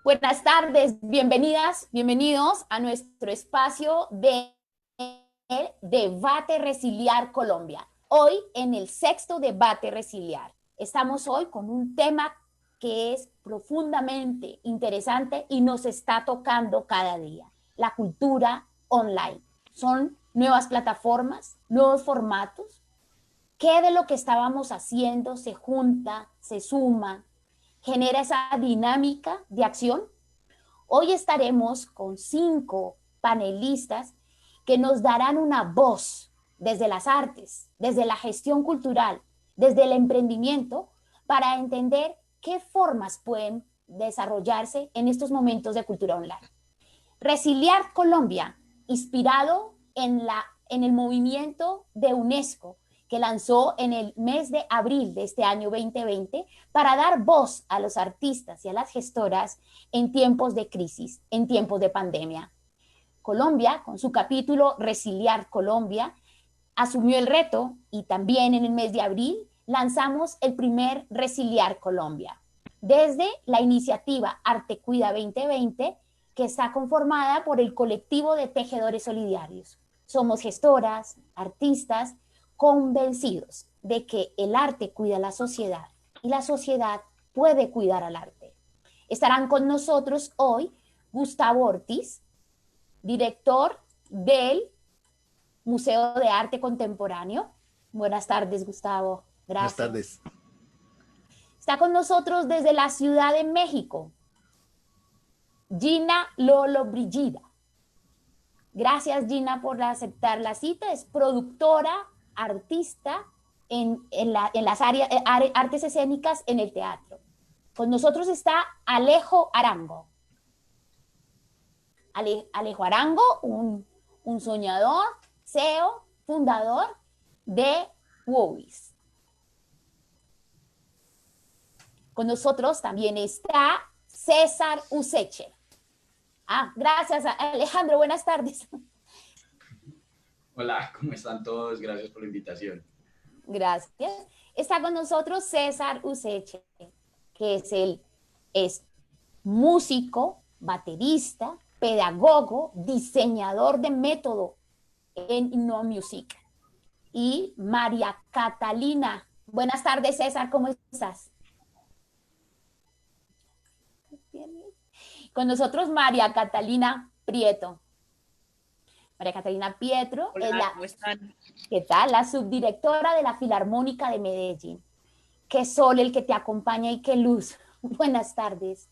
Buenas tardes, bienvenidas, bienvenidos a nuestro espacio de Debate Resiliar Colombia. Hoy en el sexto Debate Resiliar. Estamos hoy con un tema que es profundamente interesante y nos está tocando cada día, la cultura online. Son nuevas plataformas, nuevos formatos. ¿Qué de lo que estábamos haciendo se junta, se suma, genera esa dinámica de acción? Hoy estaremos con 5 panelistas que nos darán una voz desde las artes, desde la gestión cultural, desde el emprendimiento, para entender qué formas pueden desarrollarse en estos momentos de cultura online. Resiliar Colombia, inspirado en el movimiento de UNESCO que lanzó en el mes de abril de este año 2020 para dar voz a los artistas y a las gestoras en tiempos de crisis, en tiempos de pandemia. Colombia, con su capítulo Resiliar Colombia, asumió el reto y también en el mes de abril lanzamos el primer Resiliar Colombia. Desde la iniciativa Arte Cuida 2020, que está conformada por el colectivo de tejedores solidarios. Somos gestoras, artistas, convencidos de que el arte cuida a la sociedad y la sociedad puede cuidar al arte. Estarán con nosotros hoy Gustavo Ortiz, director del Museo de Arte Contemporáneo. Buenas tardes, Gustavo. Buenas Gracias. tardes. Está con nosotros desde la Ciudad de México, Gina Lolo Brigida. Gracias, Gina, por aceptar la cita. Es productora, artista en las artes escénicas en el teatro. Con nosotros está Alejo Arango. Alejo Arango, un soñador, CEO, fundador de WOWIS. Con nosotros también está César Useche. Gracias, Alejandro. Buenas tardes. Hola, ¿cómo están todos? Gracias por la invitación. Gracias. Está con nosotros César Useche, que es músico, baterista, pedagogo, diseñador de método en InnoMusic. Y María Catalina. Buenas tardes, César, ¿cómo estás? Con nosotros María Catalina Prieto. María Catalina Pietro. Hola, ¿cómo están? ¿Qué tal? La subdirectora de la Filarmónica de Medellín. Qué sol el que te acompaña y qué luz. Buenas tardes.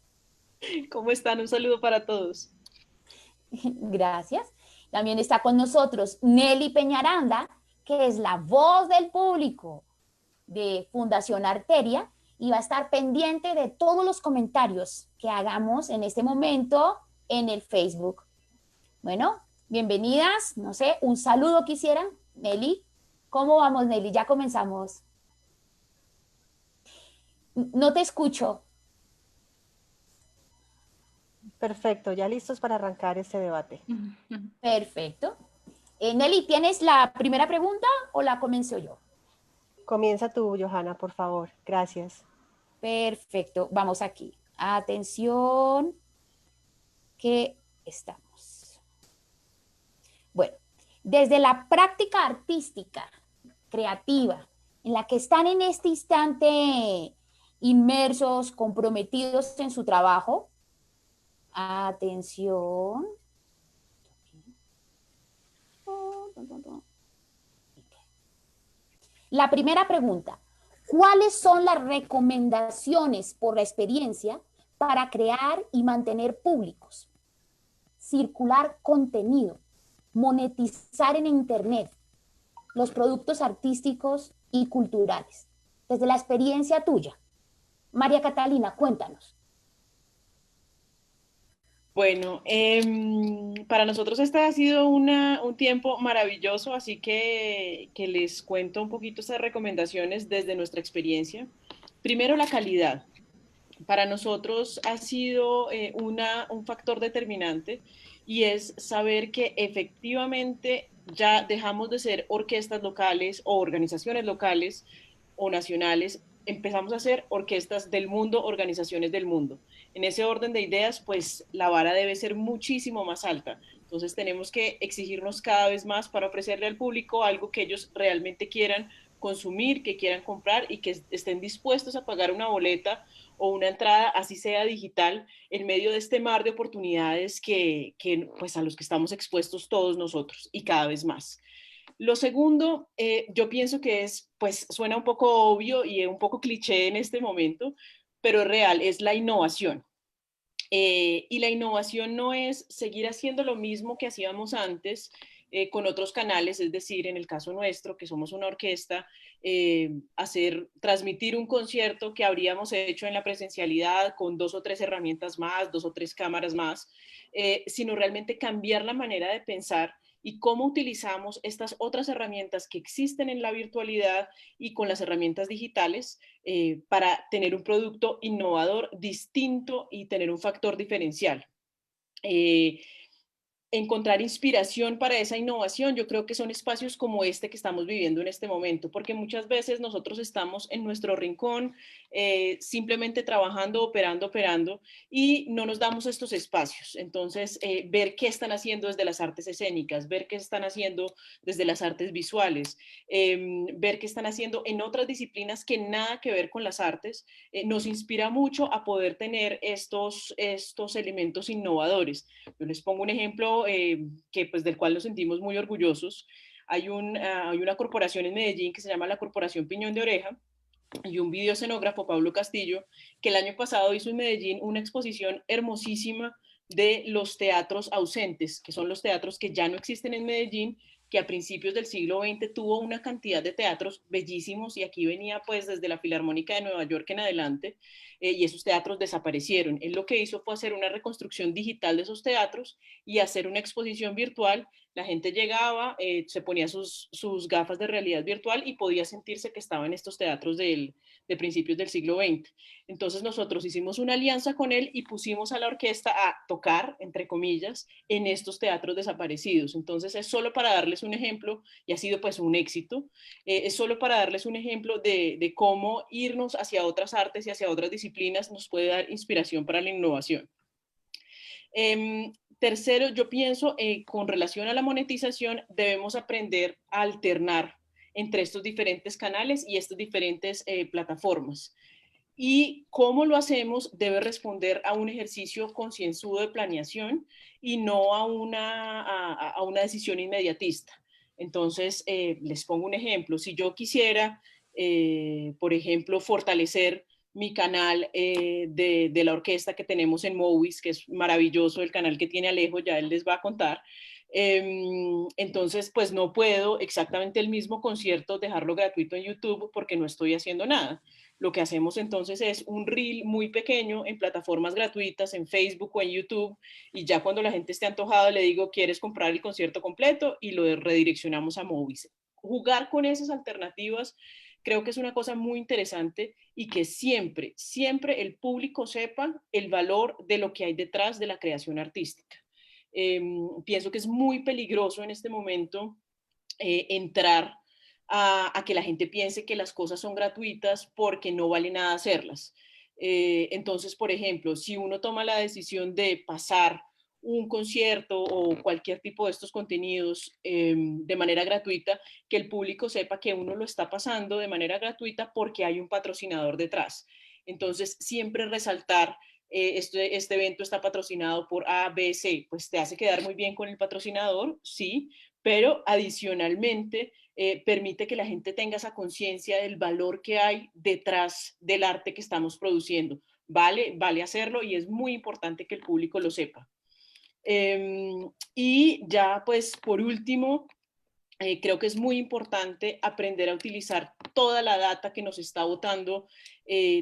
¿Cómo están? Un saludo para todos. Gracias. También está con nosotros Nelly Peñaranda, que es la voz del público de Fundación Arteria y va a estar pendiente de todos los comentarios que hagamos en este momento en el Facebook. Bueno, bienvenidas. No sé, un saludo quisieran. Nelly, ¿cómo vamos, Nelly? Ya comenzamos. No te escucho. Perfecto, ya listos para arrancar este debate. Perfecto. Nelly, ¿tienes la primera pregunta o la comienzo yo? Comienza tú, Johanna, por favor. Gracias. Perfecto, vamos aquí. Atención, que estamos. Bueno, desde la práctica artística, creativa, en la que están en este instante inmersos, comprometidos en su trabajo. Atención. La primera pregunta, ¿cuáles son las recomendaciones por la experiencia para crear y mantener públicos? Circular contenido, monetizar en Internet los productos artísticos y culturales. Desde la experiencia tuya. María Catalina, cuéntanos. Bueno, para nosotros este ha sido un tiempo maravilloso, así que les cuento un poquito estas recomendaciones desde nuestra experiencia. Primero, la calidad. Para nosotros ha sido un factor determinante y es saber que efectivamente ya dejamos de ser orquestas locales o organizaciones locales o nacionales empezamos a hacer orquestas del mundo, organizaciones del mundo. En ese orden de ideas, pues la vara debe ser muchísimo más alta. Entonces tenemos que exigirnos cada vez más para ofrecerle al público algo que ellos realmente quieran consumir, que quieran comprar y que estén dispuestos a pagar una boleta o una entrada, así sea digital, en medio de este mar de oportunidades pues a los que estamos expuestos todos nosotros y cada vez más. Lo segundo, yo pienso que pues suena un poco obvio y un poco cliché en este momento, pero es real, es la innovación. Y la innovación no es seguir haciendo lo mismo que hacíamos antes con otros canales, es decir, en el caso nuestro, que somos una orquesta, transmitir un concierto que habríamos hecho en la presencialidad con 2 o 3 herramientas más, 2 o 3 cámaras más, sino realmente cambiar la manera de pensar y cómo utilizamos estas otras herramientas que existen en la virtualidad y con las herramientas digitales para tener un producto innovador, distinto y tener un factor diferencial. Eh, Encontrar inspiración para esa innovación, yo creo que son espacios como este que estamos viviendo en este momento, porque muchas veces nosotros estamos en nuestro rincón, simplemente trabajando, operando, y no nos damos estos espacios. Entonces, ver qué están haciendo desde las artes escénicas, ver qué están haciendo desde las artes visuales, ver qué están haciendo en otras disciplinas que nada que ver con las artes, nos inspira mucho a poder tener estos elementos innovadores. Yo les pongo un ejemplo pues, del cual nos sentimos muy orgullosos. Hay una corporación en Medellín que se llama la Corporación Piñón de Oreja, y un videoescenógrafo, Pablo Castillo, que el año pasado hizo en Medellín una exposición hermosísima de los teatros ausentes, que son los teatros que ya no existen en Medellín, que a principios del siglo XX tuvo una cantidad de teatros bellísimos, y aquí venía pues desde la Filarmónica de Nueva York en adelante, y esos teatros desaparecieron. Él lo que hizo fue hacer una reconstrucción digital de esos teatros y hacer una exposición virtual. La gente llegaba, se ponía sus gafas de realidad virtual y podía sentirse que estaba en estos teatros de principios del siglo XX. Entonces nosotros hicimos una alianza con él y pusimos a la orquesta a tocar, entre comillas, en estos teatros desaparecidos. Entonces es solo para darles un ejemplo, y ha sido pues un éxito, es solo para darles un ejemplo de cómo irnos hacia otras artes y hacia otras disciplinas nos puede dar inspiración para la innovación. Tercero, yo pienso, con relación a la monetización, debemos aprender a alternar entre estos diferentes canales y estas diferentes plataformas. Y cómo lo hacemos debe responder a un ejercicio concienzudo de planeación y no a una decisión inmediatista. Entonces, les pongo un ejemplo. Si yo quisiera, por ejemplo, fortalecer mi canal de la orquesta que tenemos en Movies, que es maravilloso, el canal que tiene Alejo, ya él les va a contar. Entonces, pues no puedo exactamente el mismo concierto dejarlo gratuito en YouTube porque no estoy haciendo nada. Lo que hacemos entonces es un reel muy pequeño en plataformas gratuitas, en Facebook o en YouTube, y ya cuando la gente esté antojada le digo, ¿quieres comprar el concierto completo? Y lo redireccionamos a Movies. Jugar con esas alternativas creo que es una cosa muy interesante, y que siempre, siempre el público sepa el valor de lo que hay detrás de la creación artística. Pienso que es muy peligroso en este momento entrar a que la gente piense que las cosas son gratuitas porque no vale nada hacerlas. Entonces, por ejemplo, si uno toma la decisión de pasar un concierto o cualquier tipo de estos contenidos de manera gratuita, que el público sepa que uno lo está pasando de manera gratuita porque hay un patrocinador detrás. Entonces, siempre resaltar este evento está patrocinado por A, B, C, pues te hace quedar muy bien con el patrocinador, sí, pero adicionalmente permite que la gente tenga esa conciencia del valor que hay detrás del arte que estamos produciendo. Vale hacerlo, y es muy importante que el público lo sepa. Y ya pues por último, creo que es muy importante aprender a utilizar toda la data que nos está botando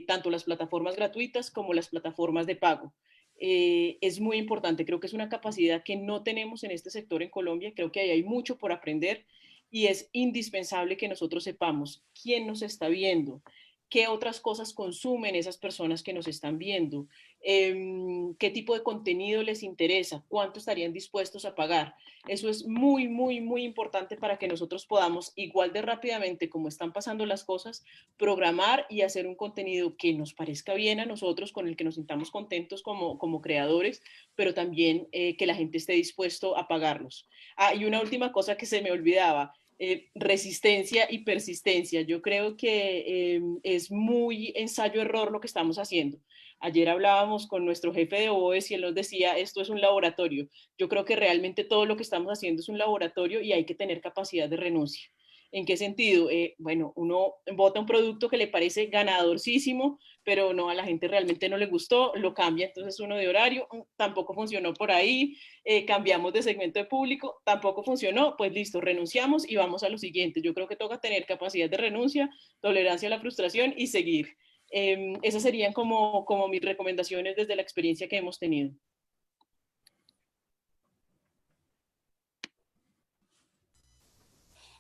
tanto las plataformas gratuitas como las plataformas de pago. Es muy importante, creo que es una capacidad que no tenemos en este sector en Colombia, creo que ahí hay mucho por aprender, y es indispensable que nosotros sepamos quién nos está viendo, qué otras cosas consumen esas personas que nos están viendo, qué tipo de contenido les interesa, cuánto estarían dispuestos a pagar. Eso es muy, muy, muy importante para que nosotros podamos, igual de rápidamente como están pasando las cosas, programar y hacer un contenido que nos parezca bien a nosotros, con el que nos sintamos contentos como creadores, pero también que la gente esté dispuesto a pagarlos. Ah, y una última cosa que se me olvidaba, resistencia y persistencia. Yo creo que es muy ensayo-error lo que estamos haciendo. Ayer hablábamos con nuestro jefe de OES y él nos decía, esto es un laboratorio. Yo creo que realmente todo lo que estamos haciendo es un laboratorio y hay que tener capacidad de renuncia. ¿En qué sentido? Bueno, uno vota un producto que le parece ganadorcísimo, pero no, a la gente realmente no le gustó, lo cambia entonces uno de horario, tampoco funcionó por ahí, cambiamos de segmento de público, tampoco funcionó, pues listo, renunciamos y vamos a lo siguiente. Yo creo que toca tener capacidad de renuncia, tolerancia a la frustración y seguir. Esas serían como mis recomendaciones desde la experiencia que hemos tenido.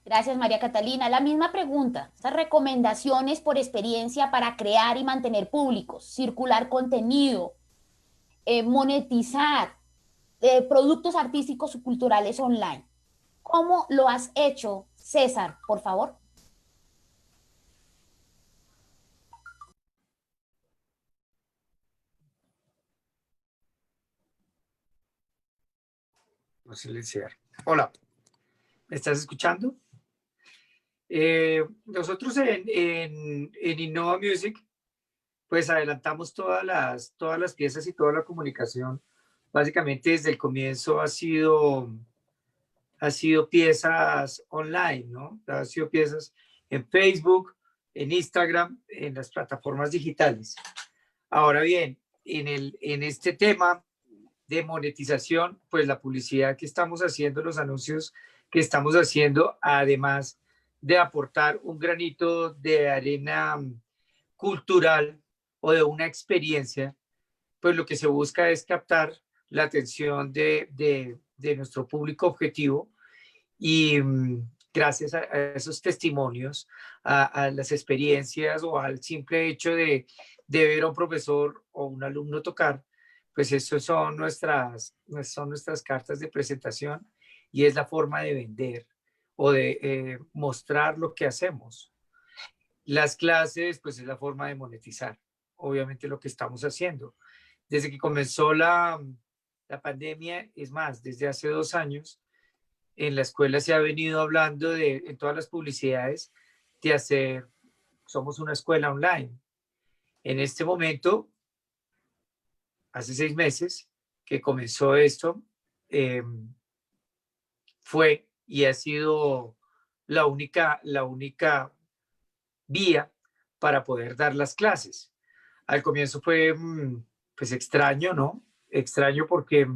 Gracias, María Catalina. La misma pregunta, estas recomendaciones por experiencia para crear y mantener públicos, circular contenido, monetizar productos artísticos y culturales online. ¿Cómo lo has hecho, César, por favor? No silenciar. Hola, ¿me estás escuchando? Nosotros en Innova Music, pues adelantamos todas las piezas y toda la comunicación. Básicamente desde el comienzo ha sido piezas online, ¿no? Ha sido piezas en Facebook, en Instagram, en las plataformas digitales. Ahora bien, en este tema de monetización, pues la publicidad que estamos haciendo, los anuncios que estamos haciendo, además de aportar un granito de arena cultural o de una experiencia, pues lo que se busca es captar la atención de nuestro público objetivo y gracias a esos testimonios, a las experiencias o al simple hecho de ver a un profesor o un alumno tocar, pues eso son nuestras cartas de presentación y es la forma de vender o de mostrar lo que hacemos. Las clases, pues es la forma de monetizar, obviamente lo que estamos haciendo. Desde que comenzó la pandemia, es más, desde hace 2 años, en la escuela se ha venido hablando en todas las publicidades, de hacer, somos una escuela online. En este momento, hace 6 meses que comenzó esto, eh, fue y ha sido la única vía para poder dar las clases. Al comienzo fue pues extraño, ¿no? Extraño porque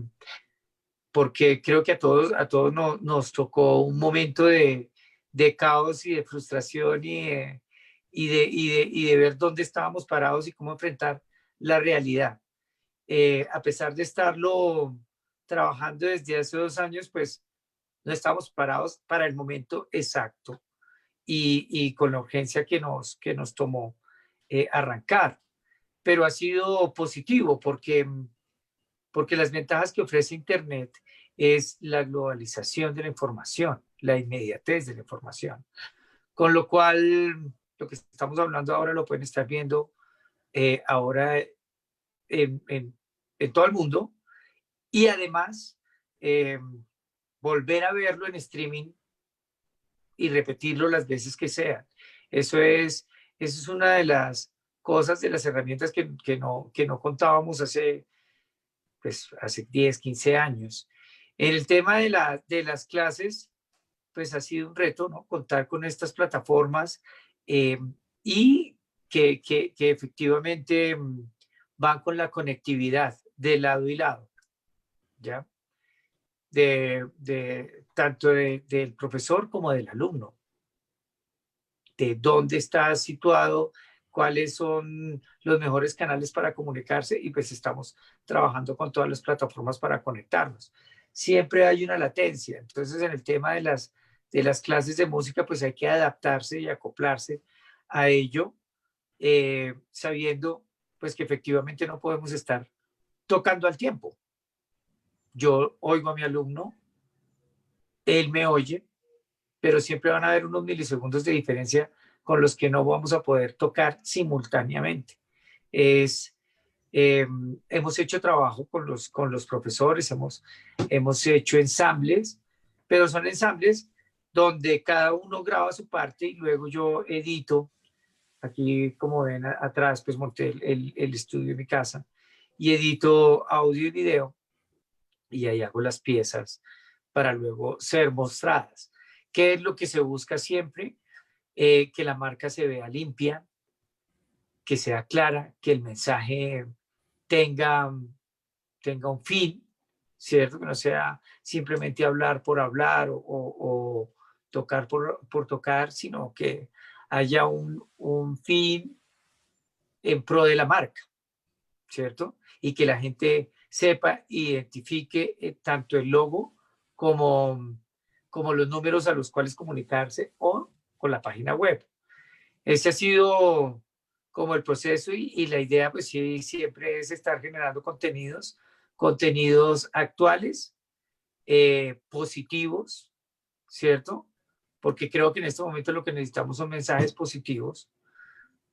creo que a todos nos tocó un momento de caos y de frustración y de ver dónde estábamos parados y cómo enfrentar la realidad. A pesar de estarlo trabajando desde hace 2 años, pues no estamos parados para el momento exacto y con la urgencia que nos tomó arrancar. Pero ha sido positivo porque las ventajas que ofrece Internet es la globalización de la información, la inmediatez de la información. Con lo cual, lo que estamos hablando ahora lo pueden estar viendo ahora en todo el mundo y además eh, volver a verlo en streaming y repetirlo las veces que sean. Eso es una de las cosas, de las herramientas que no contábamos pues, hace 10, 15 años. En el tema de las clases, pues ha sido un reto, ¿no? Contar con estas plataformas y que efectivamente van con la conectividad de lado y lado, ¿ya? Tanto del profesor como del alumno, de dónde está situado, cuáles son los mejores canales para comunicarse y pues estamos trabajando con todas las plataformas para conectarnos. Siempre hay una latencia, entonces en el tema de las clases de música pues hay que adaptarse y acoplarse a ello sabiendo pues que efectivamente no podemos estar tocando al tiempo. Yo oigo a mi alumno, él me oye, pero siempre van a haber unos milisegundos de diferencia con los que no vamos a poder tocar simultáneamente. Es, hemos hecho trabajo con los profesores, hemos hecho ensambles, pero son ensambles donde cada uno graba su parte y luego yo edito. Aquí, como ven atrás, pues monté el estudio en mi casa y edito audio y video y ahí hago las piezas para luego ser mostradas. ¿Qué es lo que se busca siempre? Que la marca se vea limpia, que sea clara, que el mensaje tenga, tenga un fin, ¿cierto? Que no sea simplemente hablar por hablar o tocar por tocar, sino que haya un fin en pro de la marca, ¿cierto? Y que la gente sepa, identifique tanto el logo como, como los números a los cuales comunicarse o con la página web. Ese ha sido como el proceso y la idea pues sí siempre es estar generando contenidos, contenidos actuales, positivos, ¿cierto? Porque creo que en este momento lo que necesitamos son mensajes positivos.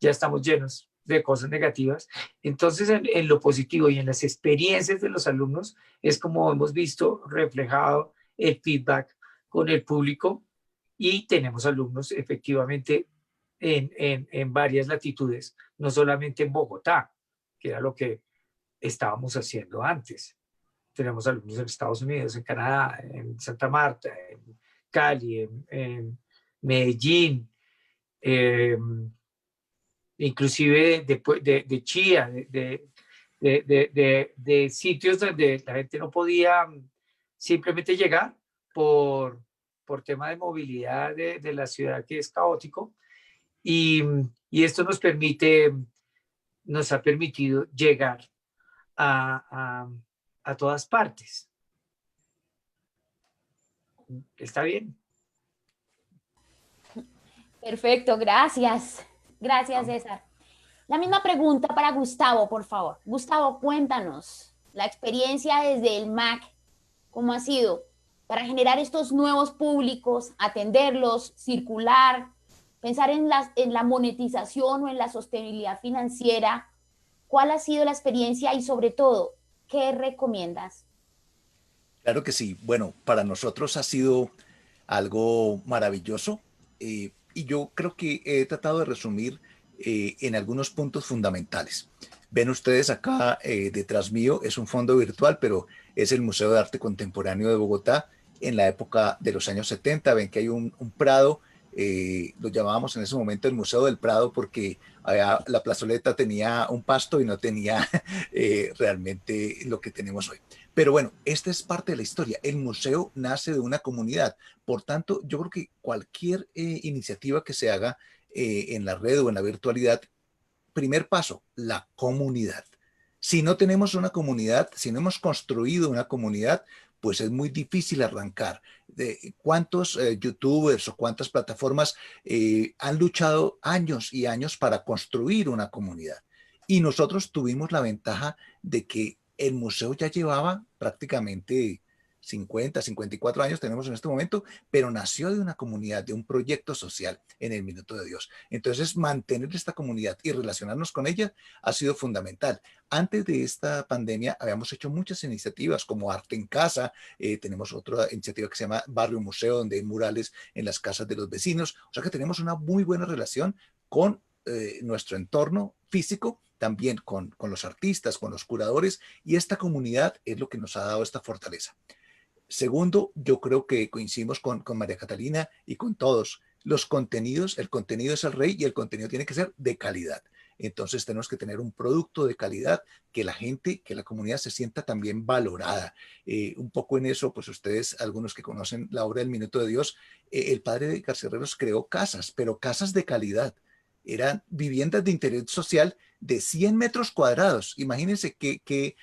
Ya estamos llenos de cosas negativas. Entonces, en lo positivo y en las experiencias de los alumnos es como hemos visto reflejado el feedback con el público y tenemos alumnos efectivamente en varias latitudes, no solamente en Bogotá, que era lo que estábamos haciendo antes. Tenemos alumnos en Estados Unidos, en Canadá, en Santa Marta, en Cali, en Medellín, eh, inclusive de Chía, de sitios donde la gente no podía simplemente llegar por, por tema de movilidad de la ciudad que es caótico. Y, y esto nos permite, nos ha permitido llegar a, a todas partes. ¿Está bien? Perfecto, gracias. Gracias, César. La misma pregunta para Gustavo, por favor. Gustavo, cuéntanos la experiencia desde el MAC, cómo ha sido para generar estos nuevos públicos, atenderlos, circular, pensar en la monetización o en la sostenibilidad financiera. ¿Cuál ha sido la experiencia y sobre todo, qué recomiendas? Claro que sí. Bueno, para nosotros ha sido algo maravilloso y yo creo que he tratado de resumir en algunos puntos fundamentales. Ven ustedes acá detrás mío, es un fondo virtual, pero es el Museo de Arte Contemporáneo de Bogotá en la época de los años 70. Ven que hay un Prado, lo llamábamos en ese momento el Museo del Prado porque la plazoleta tenía un pasto y no tenía realmente lo que tenemos hoy. Pero bueno, esta es parte de la historia. El museo nace de una comunidad. Por tanto, yo creo que cualquier iniciativa que se haga en la red o en la virtualidad, primer paso, la comunidad. Si no tenemos una comunidad, si no hemos construido una comunidad, pues es muy difícil arrancar. ¿Cuántos youtubers o cuántas plataformas han luchado años y años para construir una comunidad? Y nosotros tuvimos la ventaja de que el museo ya llevaba prácticamente 54 años tenemos en este momento, pero nació de una comunidad, de un proyecto social en el Minuto de Dios. Entonces, mantener esta comunidad y relacionarnos con ella ha sido fundamental. Antes de esta pandemia habíamos hecho muchas iniciativas como Arte en Casa, tenemos otra iniciativa que se llama Barrio Museo, donde hay murales en las casas de los vecinos, o sea que tenemos una muy buena relación con nuestro entorno físico, también con los artistas, con los curadores, y esta comunidad es lo que nos ha dado esta fortaleza. Segundo, yo creo que coincidimos con María Catalina y con todos. Los contenidos, el contenido es el rey y el contenido tiene que ser de calidad. Entonces tenemos que tener un producto de calidad que la gente, que la comunidad se sienta también valorada. Un poco en eso, pues ustedes, algunos que conocen la obra del Minuto de Dios, el padre de Carcerreros creó casas, pero casas de calidad. Eran viviendas de interés social de 100 metros cuadrados. Imagínense qué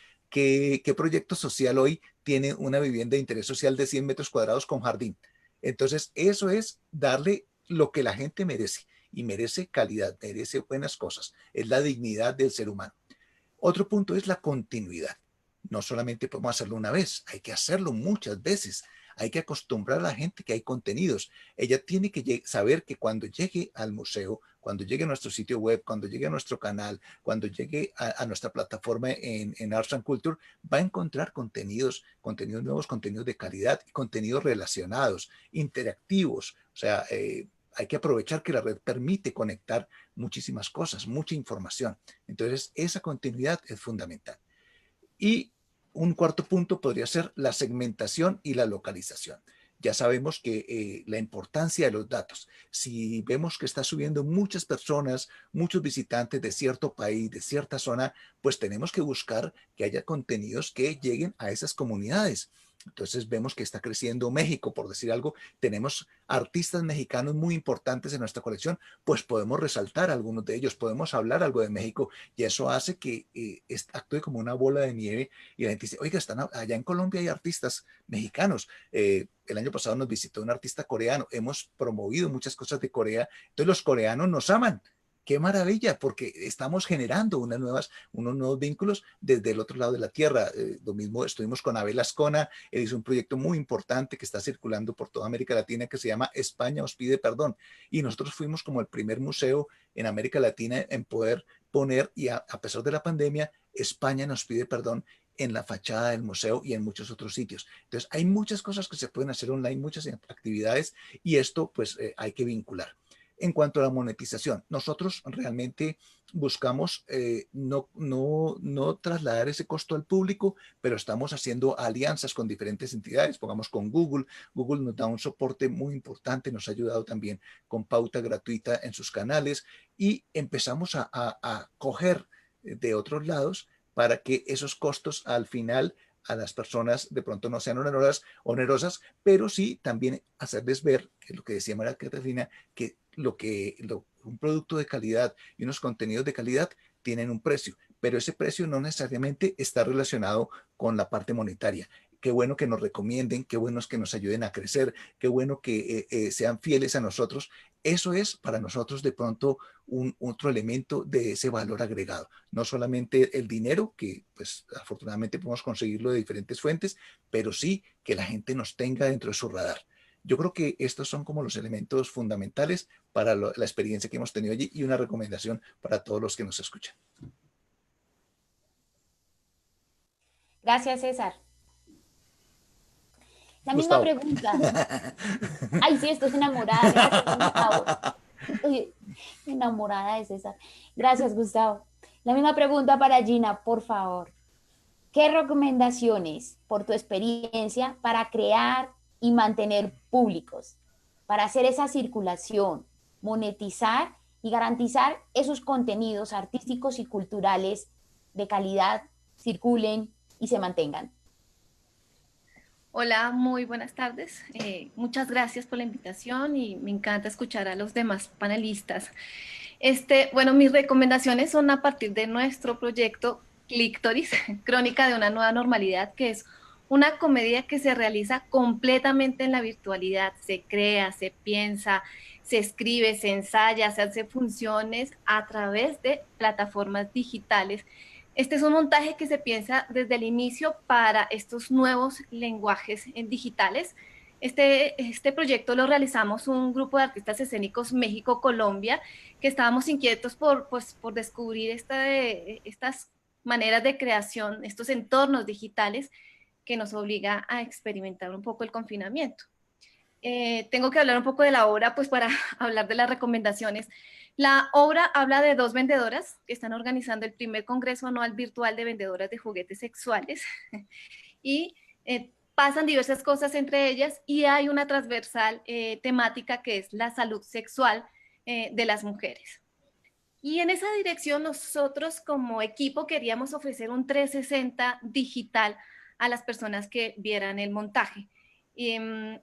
proyecto social hoy tiene una vivienda de interés social de 100 metros cuadrados con jardín. Entonces, eso es darle lo que la gente merece. y merece calidad, merece buenas cosas. Es la dignidad del ser humano. Otro punto es la continuidad. No solamente podemos hacerlo una vez, hay que hacerlo muchas veces. Hay que acostumbrar a la gente que hay contenidos. Ella tiene que saber que cuando llegue al museo, cuando llegue a nuestro sitio web, cuando llegue a nuestro canal, cuando llegue a nuestra plataforma en Arts and Culture, va a encontrar contenidos nuevos, contenidos de calidad, contenidos relacionados, interactivos. O sea, hay que aprovechar que la red permite conectar muchísimas cosas, mucha información. Entonces, esa continuidad es fundamental. Y un cuarto punto podría ser la segmentación y la localización. Ya sabemos que la importancia de los datos. Si vemos que está subiendo muchas personas, muchos visitantes de cierto país, de cierta zona, pues tenemos que buscar que haya contenidos que lleguen a esas comunidades. Entonces vemos que está creciendo México, por decir algo. Tenemos artistas mexicanos muy importantes en nuestra colección, pues podemos resaltar algunos de ellos, podemos hablar algo de México y eso hace que actúe como una bola de nieve y la gente dice, oiga, allá en Colombia hay artistas mexicanos. El año pasado nos visitó un artista coreano, hemos promovido muchas cosas de Corea, entonces los coreanos nos aman. Qué maravilla, porque estamos generando unos nuevos vínculos desde el otro lado de la tierra. Lo mismo estuvimos con Abel Ascona, él hizo un proyecto muy importante que está circulando por toda América Latina que se llama España os pide perdón. Y nosotros fuimos como el primer museo en América Latina en poder poner, y a pesar de la pandemia, España nos pide perdón en la fachada del museo y en muchos otros sitios. Entonces, hay muchas cosas que se pueden hacer online, muchas actividades, y esto pues hay que vincular. En cuanto a la monetización, nosotros realmente buscamos no trasladar ese costo al público, pero estamos haciendo alianzas con diferentes entidades, pongamos con Google. Google nos da un soporte muy importante, nos ha ayudado también con pauta gratuita en sus canales y empezamos a coger de otros lados para que esos costos al final a las personas de pronto no sean onerosas, pero sí también hacerles ver, que es lo que decía María Catalina, que un producto de calidad y unos contenidos de calidad tienen un precio, pero ese precio no necesariamente está relacionado con la parte monetaria. Qué bueno que nos recomienden, qué bueno es que nos ayuden a crecer, qué bueno que sean fieles a nosotros. Eso es para nosotros de pronto otro elemento de ese valor agregado. No solamente el dinero, que pues afortunadamente podemos conseguirlo de diferentes fuentes, pero sí que la gente nos tenga dentro de su radar. Yo creo que estos son como los elementos fundamentales para la experiencia que hemos tenido allí y una recomendación para todos los que nos escuchan. Gracias, César. La misma Gustavo. pregunta. Ay, sí, esto es enamorada. Gracias, Gustavo. Uy, enamorada de César. Gracias, Gustavo. La misma pregunta para Gina, por favor. ¿Qué recomendaciones, por tu experiencia, para crear y mantener públicos, para hacer esa circulación, monetizar y garantizar esos contenidos artísticos y culturales de calidad circulen y se mantengan? Hola, muy buenas tardes. Muchas gracias por la invitación y me encanta escuchar a los demás panelistas. Bueno, mis recomendaciones son a partir de nuestro proyecto Clictoris, Crónica de una nueva normalidad, que es una comedia que se realiza completamente en la virtualidad. Se crea, se piensa, se escribe, se ensaya, se hace funciones a través de plataformas digitales. Este es un montaje que se piensa desde el inicio para estos nuevos lenguajes digitales. Este proyecto lo realizamos un grupo de artistas escénicos México-Colombia, que estábamos inquietos por descubrir estas maneras de creación, estos entornos digitales que nos obliga a experimentar un poco el confinamiento. Tengo que hablar un poco de la obra, pues para hablar de las recomendaciones. La obra habla de dos vendedoras que están organizando el primer congreso anual virtual de vendedoras de juguetes sexuales y pasan diversas cosas entre ellas y hay una transversal temática que es la salud sexual de las mujeres. Y en esa dirección nosotros como equipo queríamos ofrecer un 360 digital a las personas que vieran el montaje.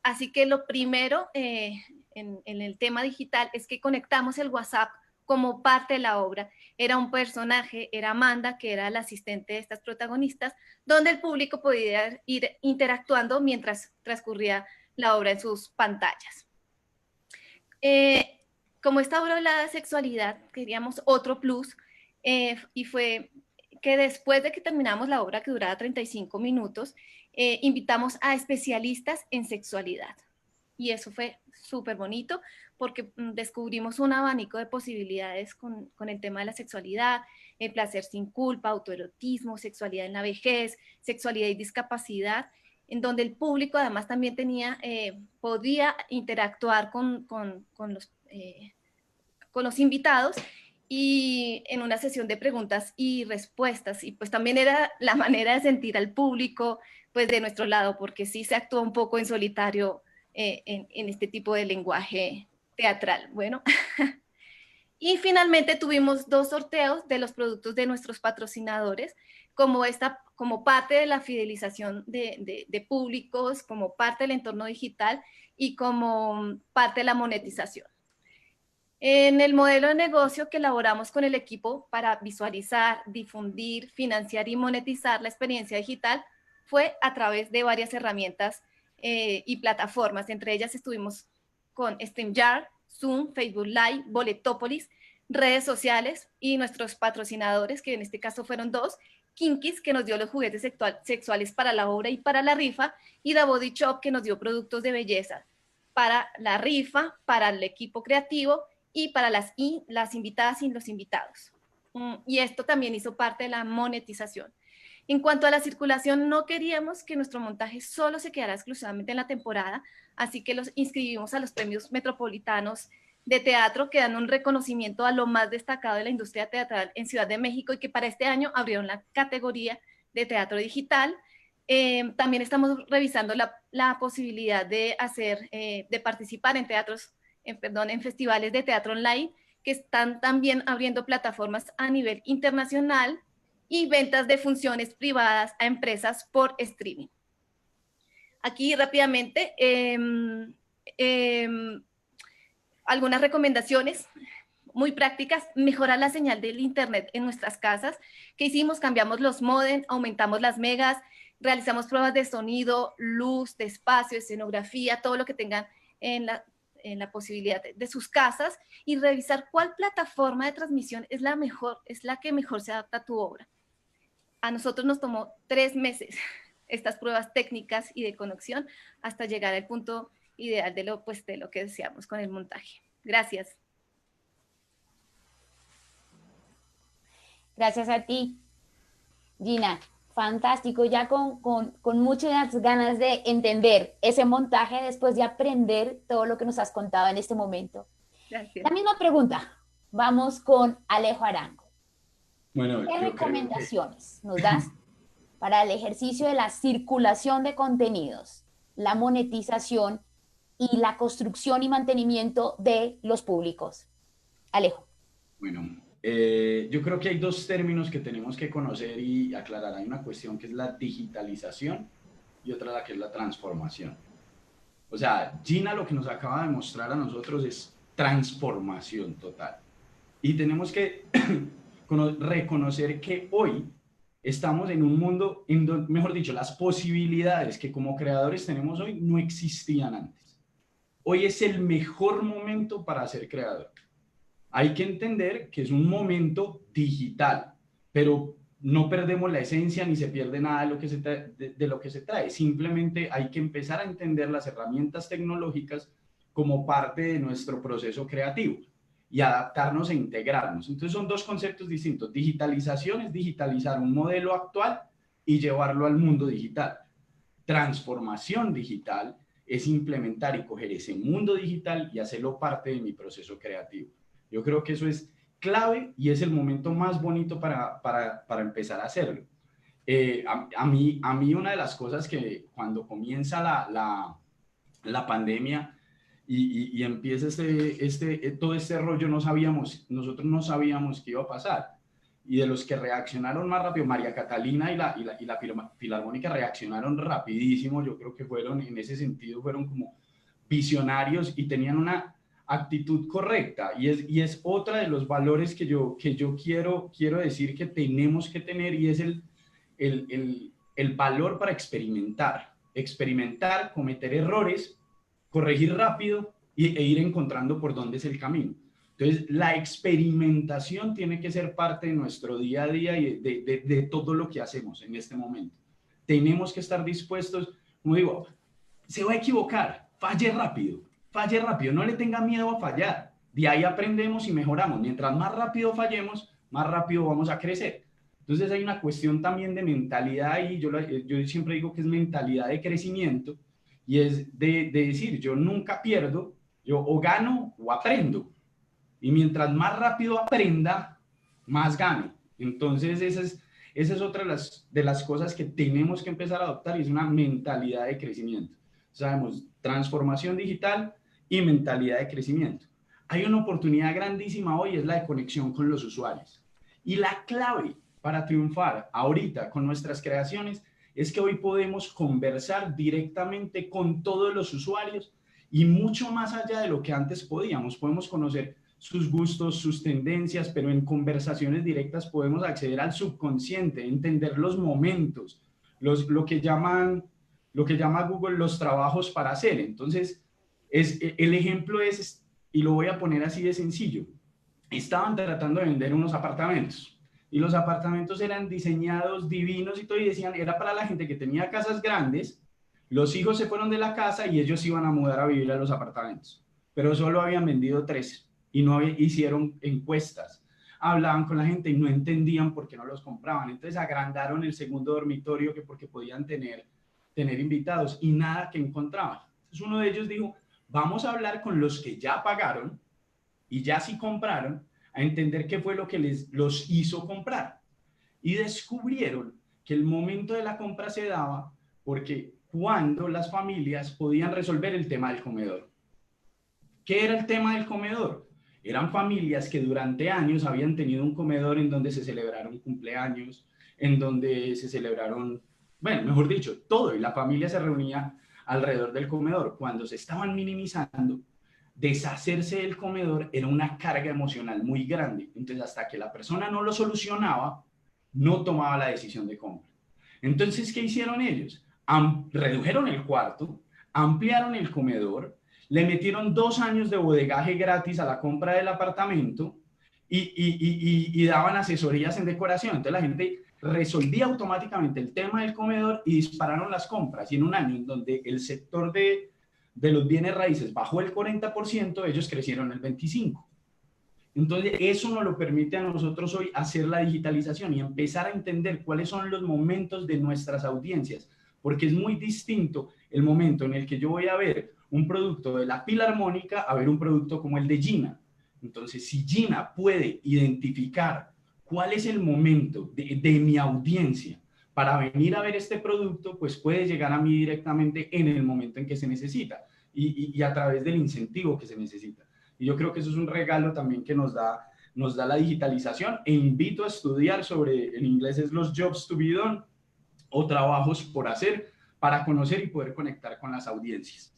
Así que lo primero en el tema digital es que conectamos el WhatsApp como parte de la obra. Era un personaje, era Amanda, que era la asistente de estas protagonistas, donde el público podía ir interactuando mientras transcurría la obra en sus pantallas. como esta obra hablaba de sexualidad, queríamos otro plus, y fue que después de que terminamos la obra, que duraba 35 minutos, invitamos a especialistas en sexualidad. Y eso fue súper bonito porque descubrimos un abanico de posibilidades con el tema de la sexualidad, el placer sin culpa, autoerotismo, sexualidad en la vejez, sexualidad y discapacidad, en donde el público además también podía interactuar con los invitados, y en una sesión de preguntas y respuestas, y pues también era la manera de sentir al público pues de nuestro lado, porque sí se actúa un poco en solitario en este tipo de lenguaje teatral. Bueno, y finalmente tuvimos 2 sorteos de los productos de nuestros patrocinadores, como parte de la fidelización de públicos, como parte del entorno digital y como parte de la monetización. En el modelo de negocio que elaboramos con el equipo para visualizar, difundir, financiar y monetizar la experiencia digital fue a través de varias herramientas y plataformas. Entre ellas estuvimos con StreamYard, Zoom, Facebook Live, Boletopolis, redes sociales y nuestros patrocinadores, que en este caso fueron 2, Kinkis, que nos dio los juguetes sexuales para la obra y para la rifa, y The Body Shop, que nos dio productos de belleza para la rifa, para el equipo creativo y para las invitadas y los invitados. Y esto también hizo parte de la monetización. En cuanto a la circulación, no queríamos que nuestro montaje solo se quedara exclusivamente en la temporada, así que los inscribimos a los premios metropolitanos de teatro, que dan un reconocimiento a lo más destacado de la industria teatral en Ciudad de México, y que para este año abrieron la categoría de teatro digital. También estamos revisando la posibilidad de participar en festivales de teatro online, que están también abriendo plataformas a nivel internacional, y ventas de funciones privadas a empresas por streaming. Aquí rápidamente, algunas recomendaciones muy prácticas: mejorar la señal del internet en nuestras casas. ¿Qué hicimos? Cambiamos los módems, aumentamos las megas, realizamos pruebas de sonido, luz, de espacio, escenografía, todo lo que tengan en la posibilidad de sus casas, y revisar cuál plataforma de transmisión es la que mejor se adapta a tu obra. A nosotros nos tomó 3 meses estas pruebas técnicas y de conexión hasta llegar al punto ideal de lo que deseamos con el montaje. Gracias. Gracias a ti, Gina. Fantástico, ya con muchas ganas de entender ese montaje después de aprender todo lo que nos has contado en este momento. Gracias. La misma pregunta, vamos con Alejo Arango. Bueno, ¿Qué recomendaciones nos das para el ejercicio de la circulación de contenidos, la monetización y la construcción y mantenimiento de los públicos? Alejo. Bueno, yo creo que hay 2 términos que tenemos que conocer y aclarar. Hay una cuestión que es la digitalización y otra la que es la transformación. O sea, Gina lo que nos acaba de mostrar a nosotros es transformación total. Y tenemos que reconocer que hoy estamos en un mundo, mejor dicho, las posibilidades que como creadores tenemos hoy no existían antes. Hoy es el mejor momento para ser creador. Hay que entender que es un momento digital, pero no perdemos la esencia ni se pierde nada de lo que se trae. Simplemente hay que empezar a entender las herramientas tecnológicas como parte de nuestro proceso creativo y adaptarnos e integrarnos. Entonces son 2 conceptos distintos. Digitalización es digitalizar un modelo actual y llevarlo al mundo digital. Transformación digital es implementar y coger ese mundo digital y hacerlo parte de mi proceso creativo. Yo creo que eso es clave y es el momento más bonito para empezar a hacerlo. A mí una de las cosas que cuando comienza la pandemia y empieza todo este rollo, nosotros no sabíamos qué iba a pasar. Y de los que reaccionaron más rápido, María Catalina y la Filarmónica reaccionaron rapidísimo. Yo creo que en ese sentido fueron como visionarios y tenían una actitud correcta, y es otra de los valores que yo quiero decir que tenemos que tener, y es el valor para experimentar, cometer errores, corregir rápido e ir encontrando por dónde es el camino. Entonces, la experimentación tiene que ser parte de nuestro día a día y de todo lo que hacemos en este momento. Tenemos que estar dispuestos, como digo, se va a equivocar, falle rápido, no le tenga miedo a fallar. De ahí aprendemos y mejoramos. Mientras más rápido fallemos, más rápido vamos a crecer. Entonces hay una cuestión también de mentalidad y yo siempre digo que es mentalidad de crecimiento y es de decir, yo nunca pierdo, yo o gano o aprendo. Y mientras más rápido aprenda, más gano. Entonces esa es otra de las cosas que tenemos que empezar a adoptar y es una mentalidad de crecimiento. Sabemos, transformación digital y mentalidad de crecimiento. Hay una oportunidad grandísima hoy, es la de conexión con los usuarios. Y la clave para triunfar ahorita con nuestras creaciones es que hoy podemos conversar directamente con todos los usuarios y mucho más allá de lo que antes podíamos. Podemos conocer sus gustos, sus tendencias, pero en conversaciones directas podemos acceder al subconsciente, entender los momentos, lo que llama Google los trabajos para hacer. Entonces, el ejemplo es, y lo voy a poner así de sencillo, estaban tratando de vender unos apartamentos y los apartamentos eran diseñados divinos y todo, y decían, era para la gente que tenía casas grandes, los hijos se fueron de la casa y ellos iban a mudar a vivir a los apartamentos, pero solo habían vendido 3 y no hicieron encuestas, hablaban con la gente y no entendían por qué no los compraban, entonces agrandaron el segundo dormitorio que porque podían tener invitados y nada que encontraban. Entonces uno de ellos dijo, vamos a hablar con los que ya pagaron y ya sí compraron, a entender qué fue lo que los hizo comprar. Y descubrieron que el momento de la compra se daba porque cuando las familias podían resolver el tema del comedor. ¿Qué era el tema del comedor? Eran familias que durante años habían tenido un comedor en donde se celebraron cumpleaños, en donde se celebraron, bueno, mejor dicho, todo, y la familia se reunía alrededor del comedor. Cuando se estaban minimizando, deshacerse del comedor era una carga emocional muy grande. Entonces, hasta que la persona no lo solucionaba, no tomaba la decisión de compra. Entonces, ¿qué hicieron ellos? Redujeron el cuarto, ampliaron el comedor, le metieron 2 años de bodegaje gratis a la compra del apartamento y daban asesorías en decoración. Entonces, la gente resolvía automáticamente el tema del comedor y dispararon las compras. Y en un año en donde el sector de los bienes raíces bajó el 40%, ellos crecieron el 25%. Entonces, eso nos lo permite a nosotros hoy hacer la digitalización y empezar a entender cuáles son los momentos de nuestras audiencias, porque es muy distinto el momento en el que yo voy a ver un producto de la Filarmónica a ver un producto como el de Gina. Entonces, si Gina puede identificar cuál es el momento de mi audiencia para venir a ver este producto, pues puede llegar a mí directamente en el momento en que se necesita y a través del incentivo que se necesita. Y yo creo que eso es un regalo también que nos da la digitalización, e invito a estudiar sobre, en inglés es los jobs to be done o trabajos por hacer, para conocer y poder conectar con las audiencias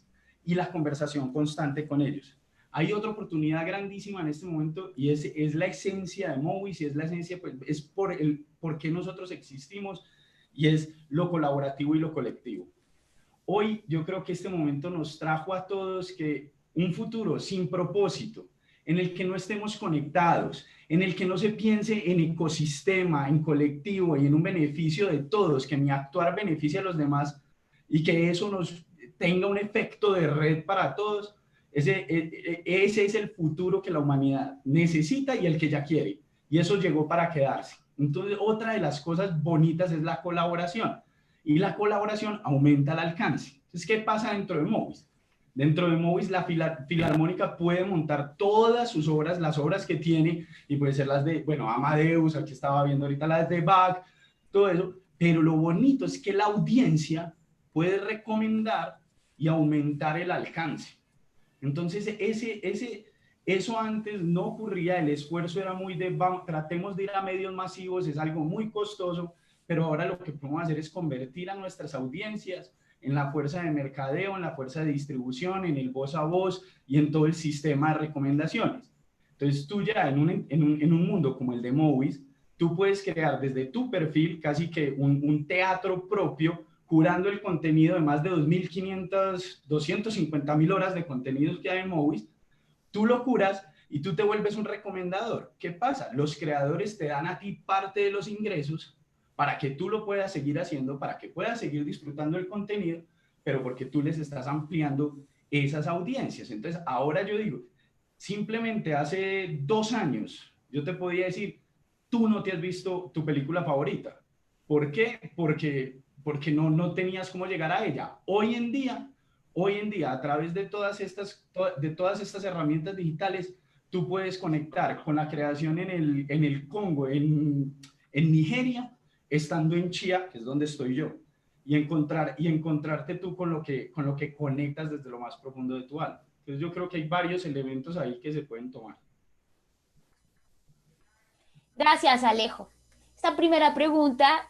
y la conversación constante con ellos. Hay otra oportunidad grandísima en este momento y es la esencia de Movies, y es la esencia, pues, es por qué nosotros existimos, y es lo colaborativo y lo colectivo. Hoy yo creo que este momento nos trajo a todos que un futuro sin propósito, en el que no estemos conectados, en el que no se piense en ecosistema, en colectivo y en un beneficio de todos, que mi actuar beneficie a los demás y que eso nos tenga un efecto de red para todos. Ese es el futuro que la humanidad necesita y el que ya quiere. Y eso llegó para quedarse. Entonces, otra de las cosas bonitas es la colaboración. Y la colaboración aumenta el alcance. Entonces, ¿qué pasa dentro de Movies? Dentro de Movies, la Filarmónica puede montar todas sus obras, las obras que tiene, y puede ser las de, bueno, Amadeus, aquí estaba viendo ahorita las de Bach, todo eso. Pero lo bonito es que la audiencia puede recomendar y aumentar el alcance. Entonces, eso antes no ocurría, el esfuerzo era muy de, tratemos de ir a medios masivos, es algo muy costoso, pero ahora lo que podemos hacer es convertir a nuestras audiencias en la fuerza de mercadeo, en la fuerza de distribución, en el voz a voz y en todo el sistema de recomendaciones. Entonces, tú ya en un mundo como el de Movies, tú puedes crear desde tu perfil casi que un teatro propio, curando el contenido de más de 2.500, 250.000 horas de contenidos que hay en Movies. Tú lo curas y tú te vuelves un recomendador. ¿Qué pasa? Los creadores te dan a ti parte de los ingresos para que tú lo puedas seguir haciendo, para que puedas seguir disfrutando el contenido, pero porque tú les estás ampliando esas audiencias. Entonces, ahora yo digo, simplemente hace 2 años, yo te podía decir, tú no te has visto tu película favorita. ¿Por qué? Porque no tenías cómo llegar a ella. Hoy en día, a través de todas estas herramientas digitales, tú puedes conectar con la creación en el Congo, en Nigeria, estando en Chía, que es donde estoy yo, y encontrarte tú con lo que conectas desde lo más profundo de tu alma. Entonces yo creo que hay varios elementos ahí que se pueden tomar. Gracias, Alejo. Esta primera pregunta,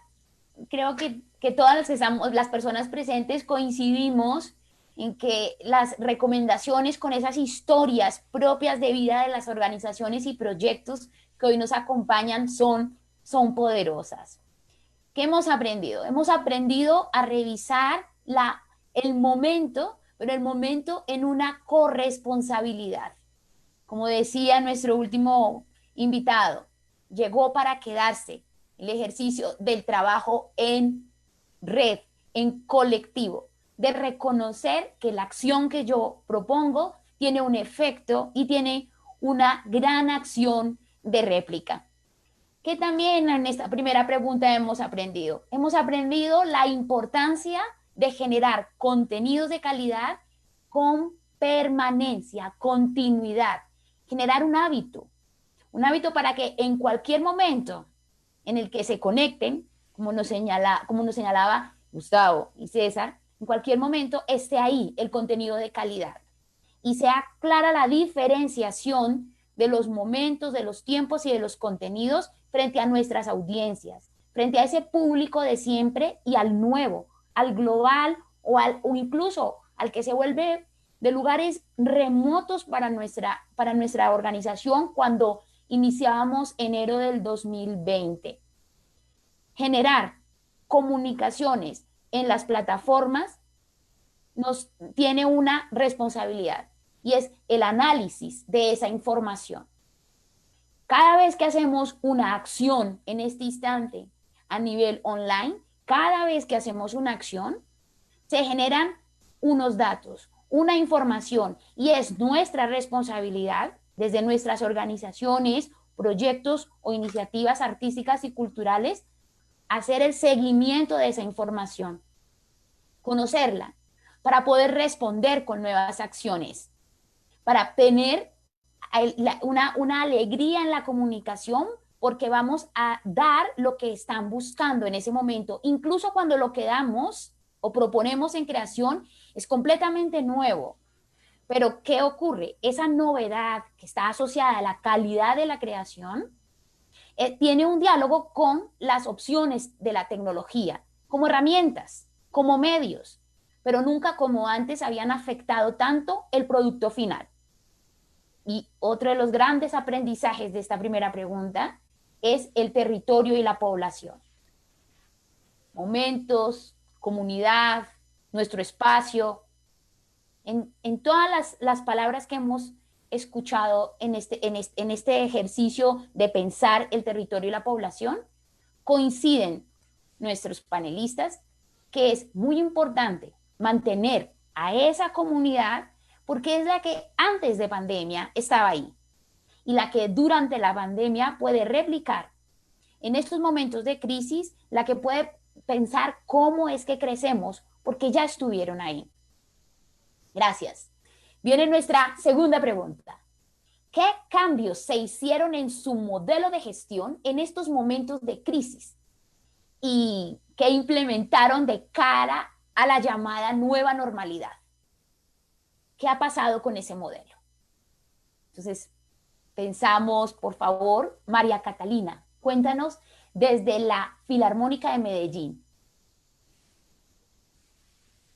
creo que todas las, que estamos, las personas presentes coincidimos en que las recomendaciones con esas historias propias de vida de las organizaciones y proyectos que hoy nos acompañan son poderosas. ¿Qué hemos aprendido? Hemos aprendido a revisar el momento, pero el momento en una corresponsabilidad. Como decía nuestro último invitado, llegó para quedarse el ejercicio del trabajo en red, en colectivo, de reconocer que la acción que yo propongo tiene un efecto y tiene una gran acción de réplica. Que también en esta primera pregunta hemos aprendido. Hemos aprendido la importancia de generar contenidos de calidad con permanencia, continuidad, generar un hábito para que en cualquier momento en el que se conecten, como nos señalaba Gustavo y César, en cualquier momento esté ahí el contenido de calidad y sea clara la diferenciación de los momentos, de los tiempos y de los contenidos frente a nuestras audiencias, frente a ese público de siempre y al nuevo, al global o incluso al que se vuelve de lugares remotos para nuestra organización cuando iniciábamos enero del 2020. Generar comunicaciones en las plataformas nos tiene una responsabilidad y es el análisis de esa información. Cada vez que hacemos una acción en este instante a nivel online, cada vez que hacemos una acción, se generan unos datos, una información y es nuestra responsabilidad desde nuestras organizaciones, proyectos o iniciativas artísticas y culturales hacer el seguimiento de esa información, conocerla, para poder responder con nuevas acciones, para tener una alegría en la comunicación, porque vamos a dar lo que están buscando en ese momento, incluso cuando lo que damos o proponemos en creación es completamente nuevo. Pero ¿qué ocurre? Esa novedad que está asociada a la calidad de la creación tiene un diálogo con las opciones de la tecnología, como herramientas, como medios, pero nunca como antes habían afectado tanto el producto final. Y otro de los grandes aprendizajes de esta primera pregunta es el territorio y la población. Momentos, comunidad, nuestro espacio, en todas las palabras que hemos escuchado en este ejercicio de pensar el territorio y la población, coinciden nuestros panelistas que es muy importante mantener a esa comunidad porque es la que antes de pandemia estaba ahí y la que durante la pandemia puede replicar en estos momentos de crisis, la que puede pensar cómo es que crecemos porque ya estuvieron ahí. Gracias. Viene nuestra segunda pregunta. ¿Qué cambios se hicieron en su modelo de gestión en estos momentos de crisis? ¿Y qué implementaron de cara a la llamada nueva normalidad? ¿Qué ha pasado con ese modelo? Entonces, pensamos, por favor, María Catalina, cuéntanos desde la Filarmónica de Medellín.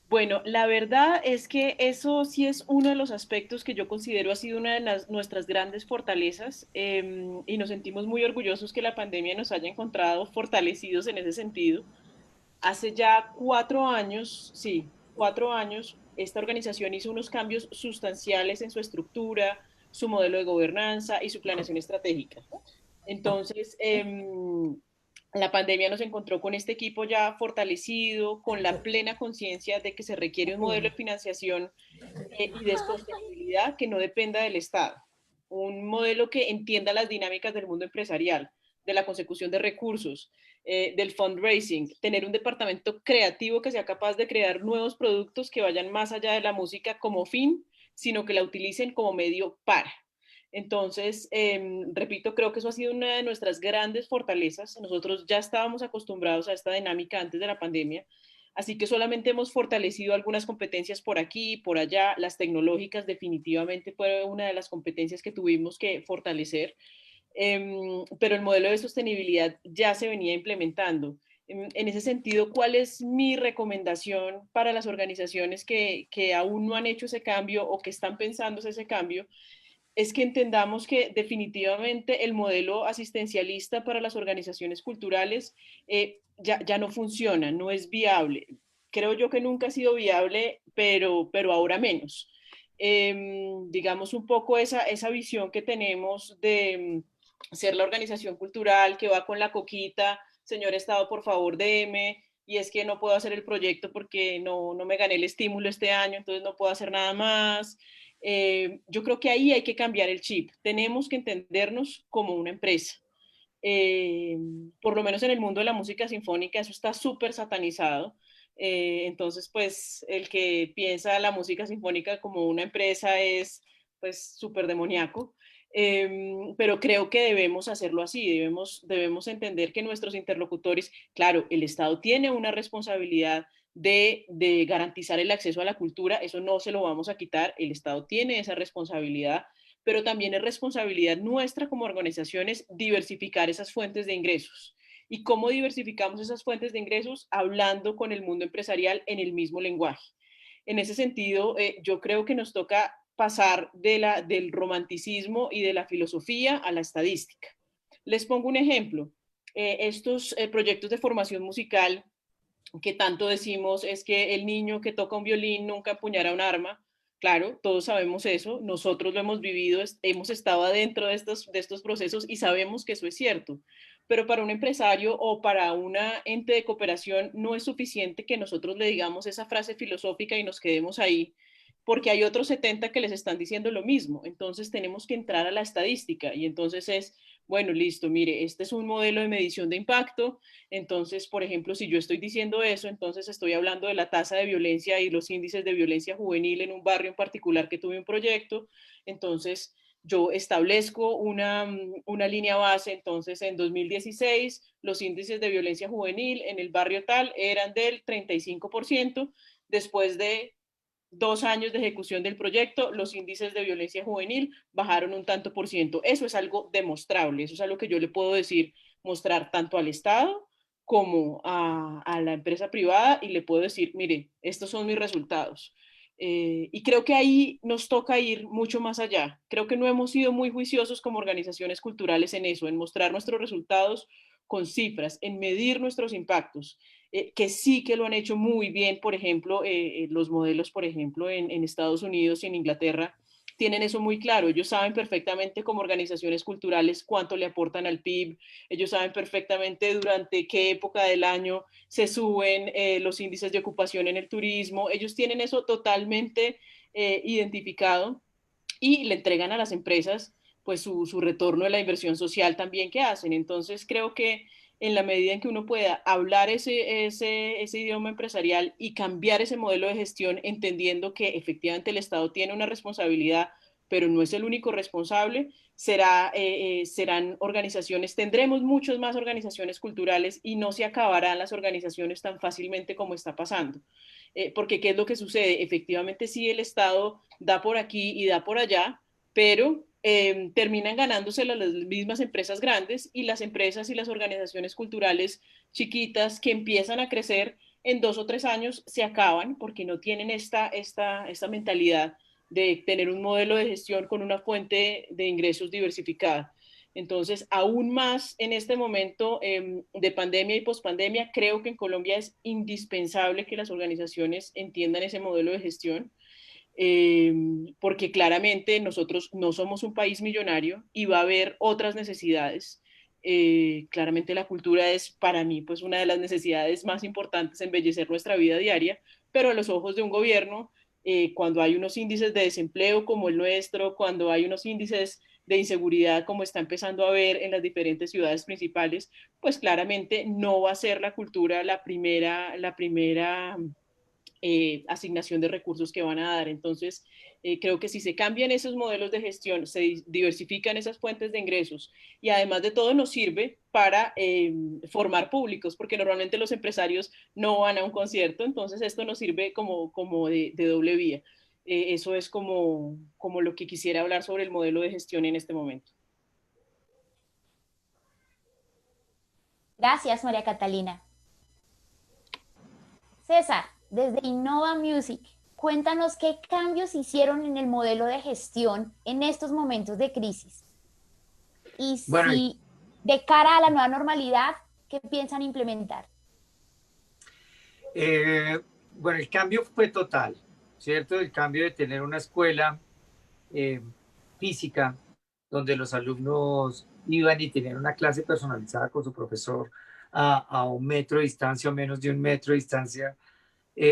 Bueno, la verdad es que eso sí es uno de los aspectos que yo considero ha sido una de nuestras grandes fortalezas y nos sentimos muy orgullosos que la pandemia nos haya encontrado fortalecidos en ese sentido. Hace ya 4 años, sí, 4 años, esta organización hizo unos cambios sustanciales en su estructura, su modelo de gobernanza y su planeación estratégica. Entonces, la pandemia nos encontró con este equipo ya fortalecido, con la plena conciencia de que se requiere un modelo de financiación y de sostenibilidad que no dependa del Estado. Un modelo que entienda las dinámicas del mundo empresarial, de la consecución de recursos, del fundraising, tener un departamento creativo que sea capaz de crear nuevos productos que vayan más allá de la música como fin, sino que la utilicen como medio para. Entonces, repito, creo que eso ha sido una de nuestras grandes fortalezas. Nosotros ya estábamos acostumbrados a esta dinámica antes de la pandemia, así que solamente hemos fortalecido algunas competencias por aquí y por allá. Las tecnológicas definitivamente fue una de las competencias que tuvimos que fortalecer, pero el modelo de sostenibilidad ya se venía implementando. En ese sentido, ¿cuál es mi recomendación para las organizaciones que aún no han hecho ese cambio o que están pensando ese cambio? Es que entendamos que definitivamente el modelo asistencialista para las organizaciones culturales ya no funciona, no es viable. Creo yo que nunca ha sido viable, pero ahora menos. Digamos un poco esa visión que tenemos de ser la organización cultural que va con la coquita, señor Estado, por favor, deme, y es que no puedo hacer el proyecto porque no me gané el estímulo este año, entonces no puedo hacer nada más. Yo creo que ahí hay que cambiar el chip. Tenemos que entendernos como una empresa. Eh, por lo menos en el mundo de la música sinfónica eso está súper satanizado. Entonces, pues el que piensa la música sinfónica como una empresa es pues súper demoníaco. Pero creo que debemos hacerlo así, debemos entender que nuestros interlocutores, claro, el Estado tiene una responsabilidad de garantizar el acceso a la cultura, eso no se lo vamos a quitar, el Estado tiene esa responsabilidad, pero también es responsabilidad nuestra como organizaciones diversificar esas fuentes de ingresos. ¿Y cómo diversificamos esas fuentes de ingresos? Hablando con el mundo empresarial en el mismo lenguaje. En ese sentido, yo creo que nos toca pasar del romanticismo y de la filosofía a la estadística. Les pongo un ejemplo. Estos proyectos de formación musical que tanto decimos es que el niño que toca un violín nunca empuñará un arma. Claro, todos sabemos eso, nosotros lo hemos vivido, hemos estado adentro de estos procesos y sabemos que eso es cierto. Pero para un empresario o para una ente de cooperación no es suficiente que nosotros le digamos esa frase filosófica y nos quedemos ahí, porque hay otros 70 que les están diciendo lo mismo. Entonces tenemos que entrar a la estadística y entonces es, bueno, listo, mire, este es un modelo de medición de impacto. Entonces, por ejemplo, si yo estoy diciendo eso, entonces estoy hablando de la tasa de violencia y los índices de violencia juvenil en un barrio en particular que tuve un proyecto. Entonces, yo establezco una línea base. Entonces, en 2016, los índices de violencia juvenil en el barrio tal eran del 35%. Después de 2 años de ejecución del proyecto, los índices de violencia juvenil bajaron un tanto por ciento. Eso es algo demostrable, eso es algo que yo le puedo decir, mostrar tanto al Estado como a la empresa privada y le puedo decir, mire, estos son mis resultados. Y creo que ahí nos toca ir mucho más allá. Creo que no hemos sido muy juiciosos como organizaciones culturales en eso, en mostrar nuestros resultados con cifras, en medir nuestros impactos, que sí que lo han hecho muy bien. Por ejemplo, los modelos, por ejemplo, en Estados Unidos y en Inglaterra, tienen eso muy claro. Ellos saben perfectamente como organizaciones culturales cuánto le aportan al PIB, ellos saben perfectamente durante qué época del año se suben los índices de ocupación en el turismo, ellos tienen eso totalmente identificado y le entregan a las empresas pues su retorno de la inversión social también que hacen. Entonces creo que en la medida en que uno pueda hablar ese idioma empresarial y cambiar ese modelo de gestión, entendiendo que efectivamente el Estado tiene una responsabilidad, pero no es el único responsable, serán organizaciones, tendremos muchas más organizaciones culturales y no se acabarán las organizaciones tan fácilmente como está pasando. Porque ¿qué es lo que sucede? Efectivamente sí, el Estado da por aquí y da por allá, pero terminan ganándose las mismas empresas grandes y las empresas y las organizaciones culturales chiquitas que empiezan a crecer en 2 o 3 años se acaban porque no tienen esta mentalidad de tener un modelo de gestión con una fuente de ingresos diversificada. Entonces, aún más en este momento de pandemia y pospandemia, creo que en Colombia es indispensable que las organizaciones entiendan ese modelo de gestión. porque claramente nosotros no somos un país millonario y va a haber otras necesidades. Claramente la cultura es para mí pues una de las necesidades más importantes, embellecer nuestra vida diaria, pero a los ojos de un gobierno, cuando hay unos índices de desempleo como el nuestro, cuando hay unos índices de inseguridad como está empezando a ver en las diferentes ciudades principales, pues claramente no va a ser la cultura la primera asignación de recursos que van a dar. Entonces, creo que si se cambian esos modelos de gestión, se diversifican esas fuentes de ingresos y además de todo nos sirve para formar públicos, porque normalmente los empresarios no van a un concierto, entonces esto nos sirve como de doble vía. Eso es como lo que quisiera hablar sobre el modelo de gestión en este momento. Gracias, María Catalina. César, desde Innova Music, cuéntanos qué cambios hicieron en el modelo de gestión en estos momentos de crisis. Y Bueno, si de cara a la nueva normalidad, ¿qué piensan implementar? bueno, el cambio fue total, ¿cierto? El cambio de tener una escuela física donde los alumnos iban y tenían una clase personalizada con su profesor a 1 metro de distancia o menos de 1 metro de distancia,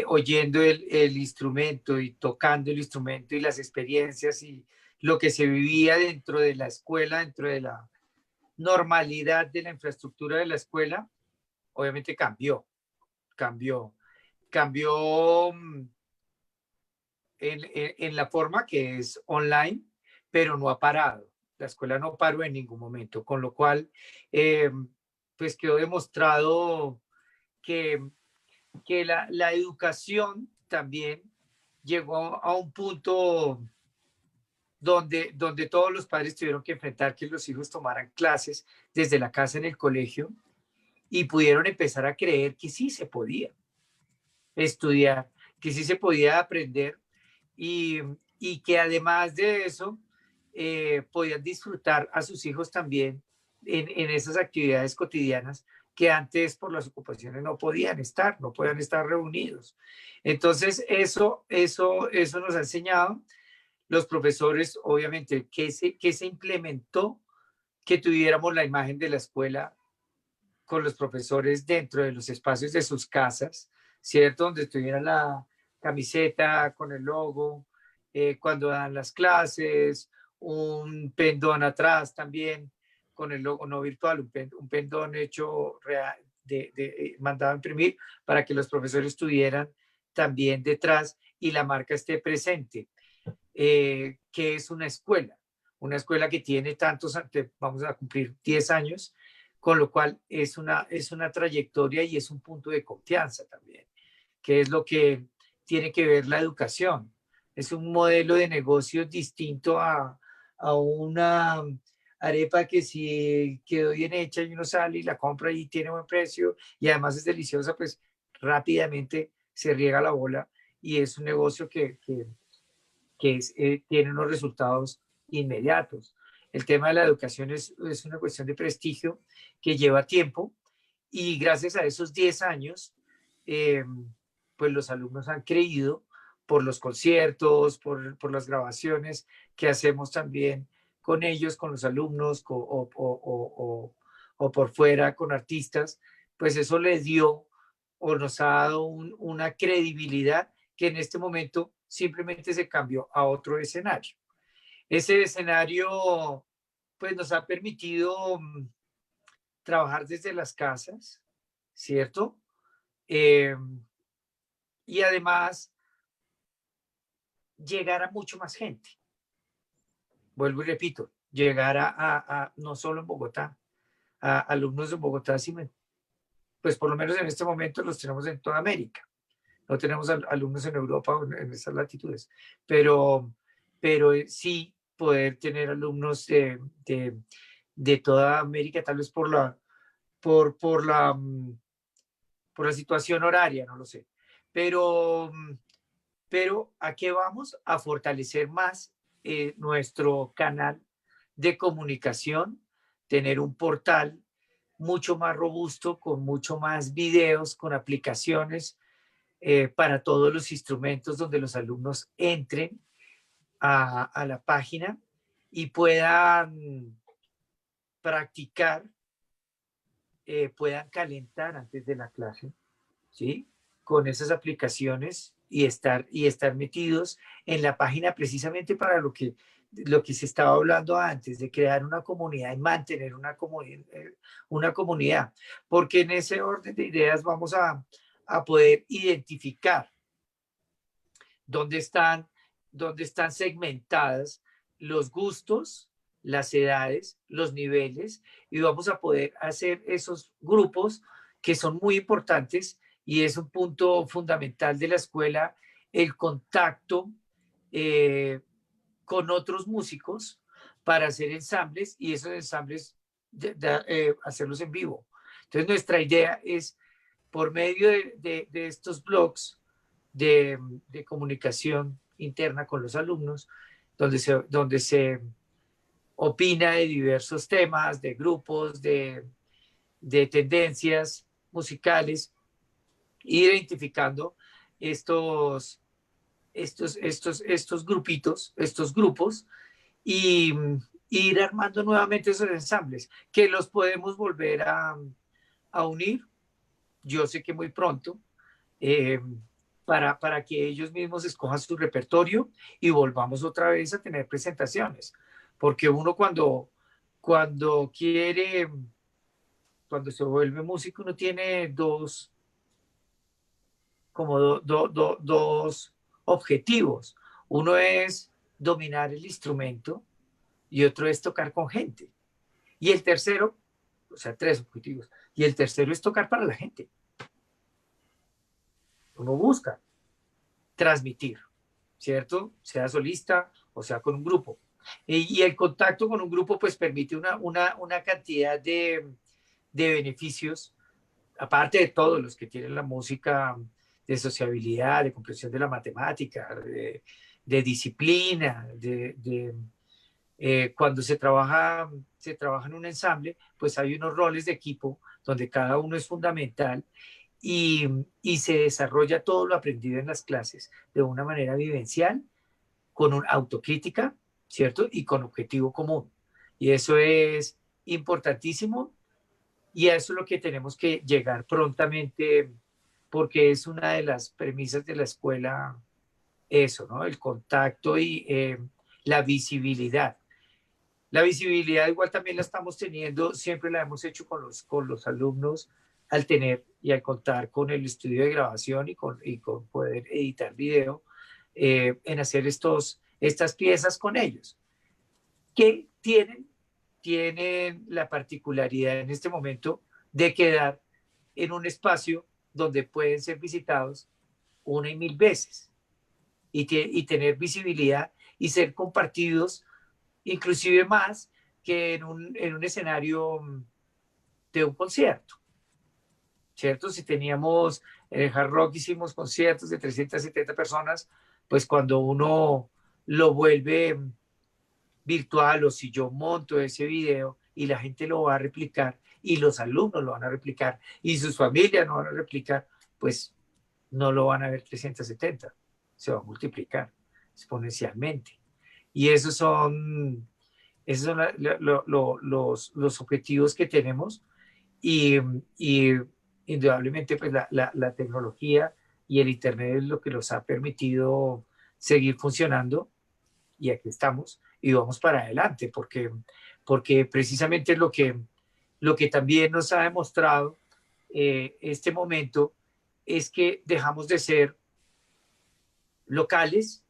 oyendo el instrumento y tocando el instrumento y las experiencias y lo que se vivía dentro de la escuela, dentro de la normalidad de la infraestructura de la escuela, obviamente cambió, cambió en la forma que es online, pero no ha parado. La escuela no paró en ningún momento, con lo cual, pues quedó demostrado que, que la educación también llegó a un punto donde todos los padres tuvieron que enfrentar que los hijos tomaran clases desde la casa en el colegio y pudieron empezar a creer que sí se podía estudiar, que sí se podía aprender y, y que además de eso podían disfrutar a sus hijos también en esas actividades cotidianas que antes por las ocupaciones no podían estar, no podían estar reunidos. Entonces, eso nos ha enseñado los profesores, obviamente, que se implementó, que tuviéramos la imagen de la escuela con los profesores dentro de los espacios de sus casas, ¿cierto? Donde tuviera la camiseta con el logo, cuando dan las clases, un pendón atrás también con el logo no virtual, un pendón hecho real, mandado a imprimir para que los profesores estuvieran también detrás y la marca esté presente, que es una escuela que tiene tantos, vamos a cumplir 10 años, con lo cual es una trayectoria y es un punto de confianza también, que es lo que tiene que ver la educación. Es un modelo de negocio distinto a una arepa que si quedó bien hecha y uno sale y la compra y tiene buen precio y además es deliciosa, pues rápidamente se riega la bola y es un negocio que tiene unos resultados inmediatos. El tema de la educación es una cuestión de prestigio que lleva tiempo y gracias a esos 10 años, pues los alumnos han creído por los conciertos, por las grabaciones que hacemos también con ellos, con los alumnos o por fuera con artistas, pues eso les dio o nos ha dado una credibilidad que en este momento simplemente se cambió a otro escenario. Ese escenario pues nos ha permitido trabajar desde las casas, ¿cierto? Y además llegar a mucho más gente. Vuelvo y repito, llegar a no solo en Bogotá, a alumnos de Bogotá, sino pues por lo menos en este momento los tenemos en toda América. No tenemos alumnos en Europa o en esas latitudes, pero sí poder tener alumnos de toda América, tal vez por la situación horaria, no lo sé. Pero ¿a qué vamos? A fortalecer más nuestro canal de comunicación, tener un portal mucho más robusto, con mucho más videos, con aplicaciones para todos los instrumentos donde los alumnos entren a la página y puedan practicar, puedan calentar antes de la clase, ¿sí? Con esas aplicaciones y estar metidos en la página precisamente para lo que se estaba hablando antes, de crear una comunidad y mantener una comunidad. Porque en ese orden de ideas vamos a poder identificar dónde están segmentadas los gustos, las edades, los niveles, y vamos a poder hacer esos grupos que son muy importantes y es un punto fundamental de la escuela, el contacto con otros músicos para hacer ensambles y esos ensambles hacerlos en vivo. Entonces nuestra idea es, por medio de estos blogs de comunicación interna con los alumnos, donde se opina de diversos temas, de grupos, de tendencias musicales, ir identificando estos grupitos, estos grupos, y ir armando nuevamente esos ensambles, que los podemos volver a unir, yo sé que muy pronto, para que ellos mismos escojan su repertorio y volvamos otra vez a tener presentaciones. Porque uno cuando quiere, cuando se vuelve músico, uno tiene dos objetivos. Uno es dominar el instrumento y otro es tocar con gente. Y el tercero, o sea, tres objetivos. Y el tercero es tocar para la gente. Uno busca transmitir, ¿cierto? Sea solista o sea con un grupo. Y el contacto con un grupo pues permite una cantidad de beneficios, aparte de todos los que tienen la música, de sociabilidad, de comprensión de la matemática, de disciplina, cuando se trabaja en un ensamble, pues hay unos roles de equipo donde cada uno es fundamental y se desarrolla todo lo aprendido en las clases de una manera vivencial, con una autocrítica, ¿cierto? Y con objetivo común. Y eso es importantísimo y a eso es lo que tenemos que llegar prontamente, porque es una de las premisas de la escuela, eso, ¿no? El contacto y la visibilidad. La visibilidad igual también la estamos teniendo, siempre la hemos hecho con los alumnos al tener y al contar con el estudio de grabación y con poder editar video, en hacer estas piezas con ellos, que tienen la particularidad en este momento de quedar en un espacio donde pueden ser visitados 1 y 1000 veces y tener visibilidad y ser compartidos inclusive más que en un escenario de un concierto, ¿cierto? Si teníamos en el Hard Rock, hicimos conciertos de 370 personas, pues cuando uno lo vuelve virtual o si yo monto ese video y la gente lo va a replicar y los alumnos lo van a replicar y sus familias lo van a replicar, pues no lo van a ver 370, se va a multiplicar exponencialmente. Y esos son los objetivos que tenemos y indudablemente pues la tecnología y el Internet es lo que nos ha permitido seguir funcionando y aquí estamos y vamos para adelante porque precisamente lo que también nos ha demostrado este momento es que dejamos de ser locales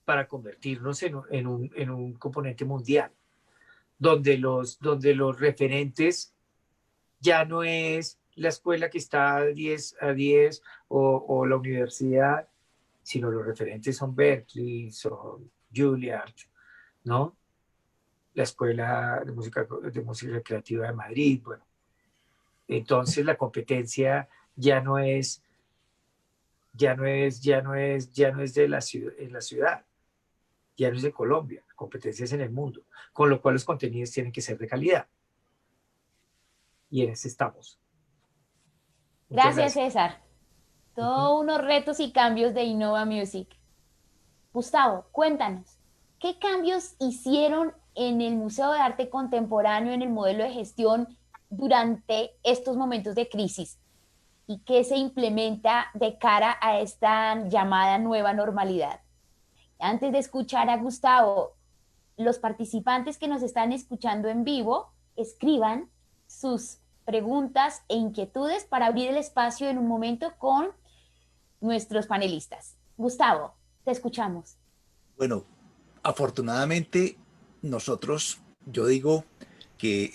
para convertirnos en un componente mundial, donde los referentes ya no es la escuela que está a 10 o la universidad, sino los referentes son Berkeley, son Juilliard, ¿no? La Escuela de Música Recreativa de Madrid, bueno. Entonces la competencia ya no es de la ciudad, en la ciudad, ya no es de Colombia, la competencia es en el mundo, con lo cual los contenidos tienen que ser de calidad. Y en ese estamos. Gracias, César. Todos unos retos y cambios de Innova Music. Gustavo, cuéntanos, ¿qué cambios hicieron en el Museo de Arte Contemporáneo, en el modelo de gestión durante estos momentos de crisis? ¿Y qué se implementa de cara a esta llamada nueva normalidad? Antes de escuchar a Gustavo, los participantes que nos están escuchando en vivo, escriban sus preguntas e inquietudes para abrir el espacio en un momento con nuestros panelistas. Gustavo, te escuchamos. Bueno, afortunadamente nosotros, yo digo que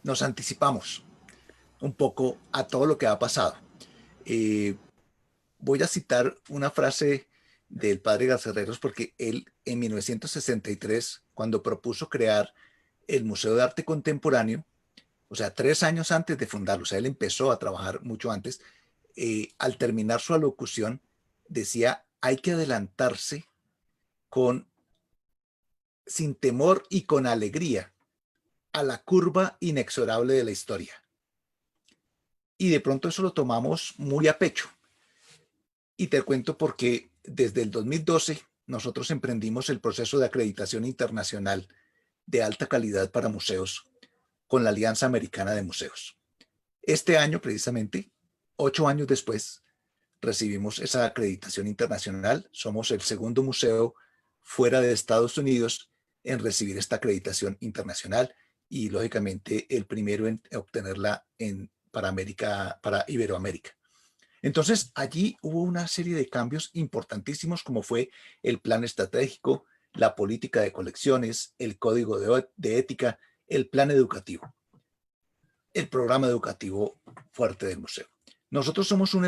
nos anticipamos un poco a todo lo que ha pasado. Eh, Voy a citar una frase del padre Garcerreros porque él en 1963, cuando propuso crear el Museo de Arte Contemporáneo, o sea, 3 años antes de fundarlo, o sea, él empezó a trabajar mucho antes, al terminar su alocución decía, hay que adelantarse sin temor y con alegría a la curva inexorable de la historia. Y de pronto eso lo tomamos muy a pecho. Y te cuento porque desde el 2012 nosotros emprendimos el proceso de acreditación internacional de alta calidad para museos con la Alianza Americana de Museos. Este año, precisamente, 8 años después, recibimos esa acreditación internacional. Somos el segundo museo fuera de Estados Unidos en recibir esta acreditación internacional y, lógicamente, el primero en obtenerla para Iberoamérica. Entonces, allí hubo una serie de cambios importantísimos, como fue el plan estratégico, la política de colecciones, el código de ética, el plan educativo, el programa educativo fuerte del museo. Nosotros somos un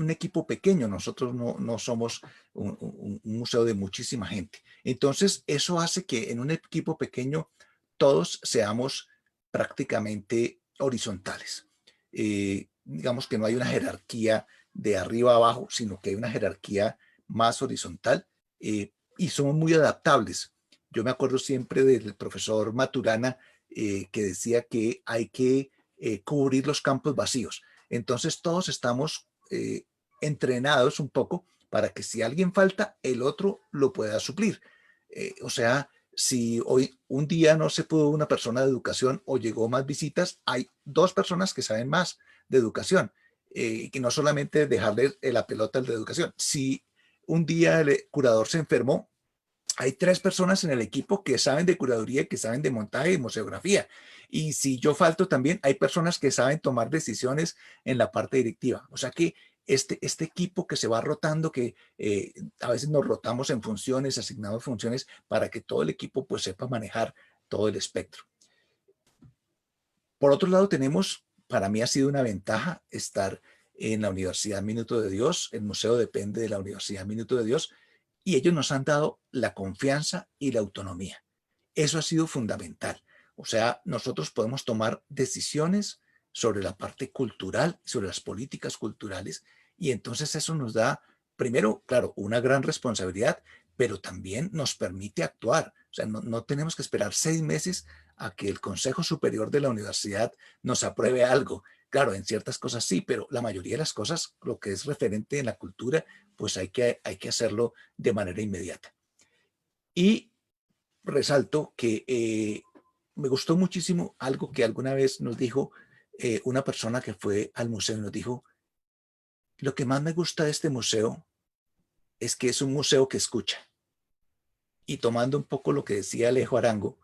equipo pequeño, nosotros no somos un museo de muchísima gente. Entonces, eso hace que en un equipo pequeño todos seamos prácticamente horizontales. Digamos que no hay una jerarquía de arriba a abajo, sino que hay una jerarquía más horizontal y somos muy adaptables. Yo me acuerdo siempre del profesor Maturana que decía que hay que cubrir los campos vacíos. Entonces todos estamos entrenados un poco para que si alguien falta, el otro lo pueda suplir. O sea, si hoy un día no se pudo una persona de educación o llegó más visitas, hay 2 personas que saben más de educación, que no solamente dejarle la pelota al de educación. Si un día el curador se enfermó, hay 3 personas en el equipo que saben de curaduría, que saben de montaje y museografía. Y si yo falto también, hay personas que saben tomar decisiones en la parte directiva. O sea que este equipo que se va rotando, que a veces nos rotamos en funciones, asignamos funciones para que todo el equipo pues sepa manejar todo el espectro. Por otro lado tenemos, para mí ha sido una ventaja estar en la Universidad Minuto de Dios. El museo depende de la Universidad Minuto de Dios y ellos nos han dado la confianza y la autonomía. Eso ha sido fundamental. O sea, nosotros podemos tomar decisiones sobre la parte cultural, sobre las políticas culturales, y entonces eso nos da, primero, claro, una gran responsabilidad, pero también nos permite actuar. O sea, no tenemos que esperar 6 meses a que el Consejo Superior de la Universidad nos apruebe algo. Claro, en ciertas cosas sí, pero la mayoría de las cosas, lo que es referente en la cultura, pues hay que hacerlo de manera inmediata. Y resalto que me gustó muchísimo algo que alguna vez nos dijo una persona que fue al museo y nos dijo, lo que más me gusta de este museo es que es un museo que escucha. Y tomando un poco lo que decía Alejo Arango,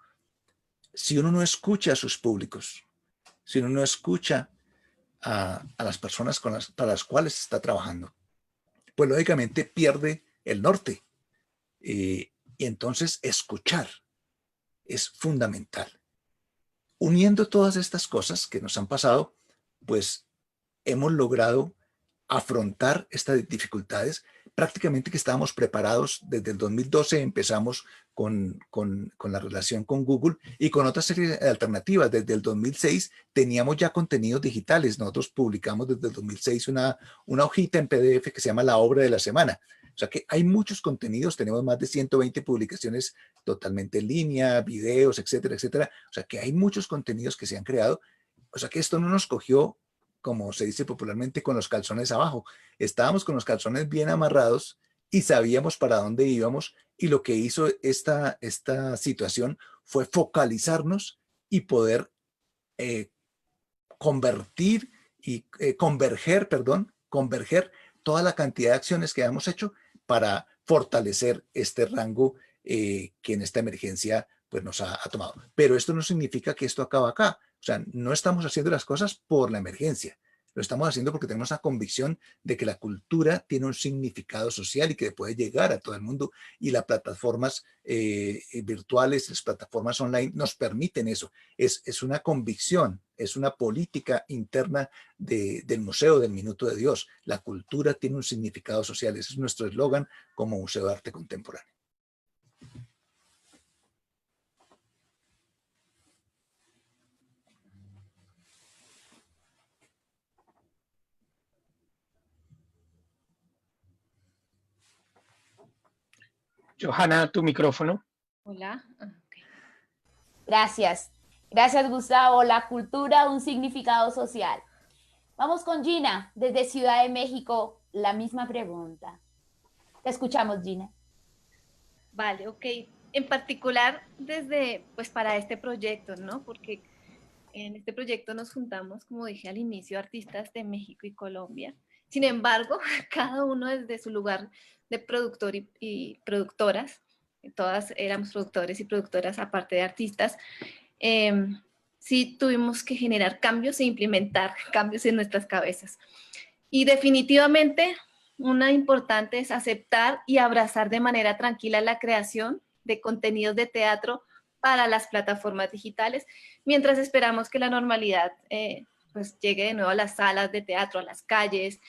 si uno no escucha a sus públicos, si uno no escucha a las personas para las cuales está trabajando, pues lógicamente pierde el norte. Y entonces escuchar es fundamental. Uniendo todas estas cosas que nos han pasado, pues hemos logrado afrontar estas dificultades. Prácticamente que estábamos preparados. Desde el 2012 empezamos con la relación con Google y con otra serie de alternativas. Desde el 2006 teníamos ya contenidos digitales. Nosotros publicamos desde el 2006 una hojita en PDF que se llama La Obra de la Semana. O sea que hay muchos contenidos, tenemos más de 120 publicaciones totalmente en línea, videos, etcétera, etcétera. O sea que hay muchos contenidos que se han creado. O sea que esto no nos cogió como se dice popularmente, con los calzones abajo. Estábamos con los calzones bien amarrados y sabíamos para dónde íbamos, y lo que hizo esta situación fue focalizarnos y poder eh, convertir y converger toda la cantidad de acciones que hemos hecho para fortalecer este rango que en esta emergencia pues nos ha tomado. Pero esto no significa que esto acaba acá. O sea, no estamos haciendo las cosas por la emergencia. Lo estamos haciendo porque tenemos la convicción de que la cultura tiene un significado social y que puede llegar a todo el mundo, y las plataformas virtuales, las plataformas online nos permiten eso. Es una convicción, es una política interna del Museo del Minuto de Dios. La cultura tiene un significado social. Ese es nuestro eslogan como Museo de Arte Contemporáneo. Johanna, tu micrófono. Hola. Gracias. Gracias, Gustavo. La cultura, un significado social. Vamos con Gina, desde Ciudad de México, la misma pregunta. Te escuchamos, Gina. Vale, ok. En particular, pues para este proyecto, ¿no? Porque en este proyecto nos juntamos, como dije al inicio, artistas de México y Colombia. Sin embargo, cada uno desde su lugar de productor y productoras, todas éramos productores y productoras aparte de artistas, sí tuvimos que generar cambios e implementar cambios en nuestras cabezas. Y definitivamente una importante es aceptar y abrazar de manera tranquila la creación de contenidos de teatro para las plataformas digitales, mientras esperamos que la normalidad pues llegue de nuevo a las salas de teatro, a las calles,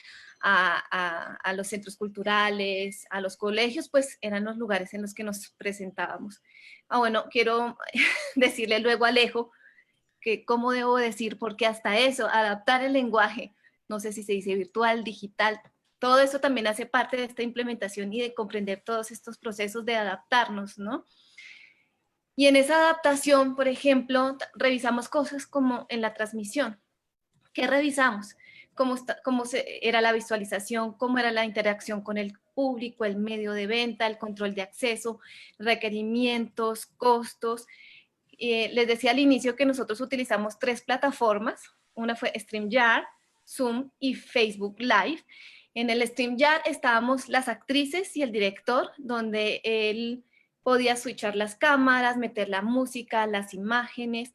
a los centros culturales, a los colegios, pues eran los lugares en los que nos presentábamos. Bueno, quiero decirle luego a Alejo que cómo debo decir, porque hasta eso, adaptar el lenguaje, no sé si se dice virtual, digital, todo eso también hace parte de esta implementación y de comprender todos estos procesos de adaptarnos, ¿no? Y en esa adaptación, por ejemplo, revisamos cosas como en la transmisión. ¿Qué revisamos? Cómo era la visualización, cómo era la interacción con el público, el medio de venta, el control de acceso, requerimientos, costos. Les decía al inicio que nosotros utilizamos 3 plataformas. Una fue StreamYard, Zoom y Facebook Live. En el StreamYard estábamos las actrices y el director, donde él podía switchar las cámaras, meter la música, las imágenes,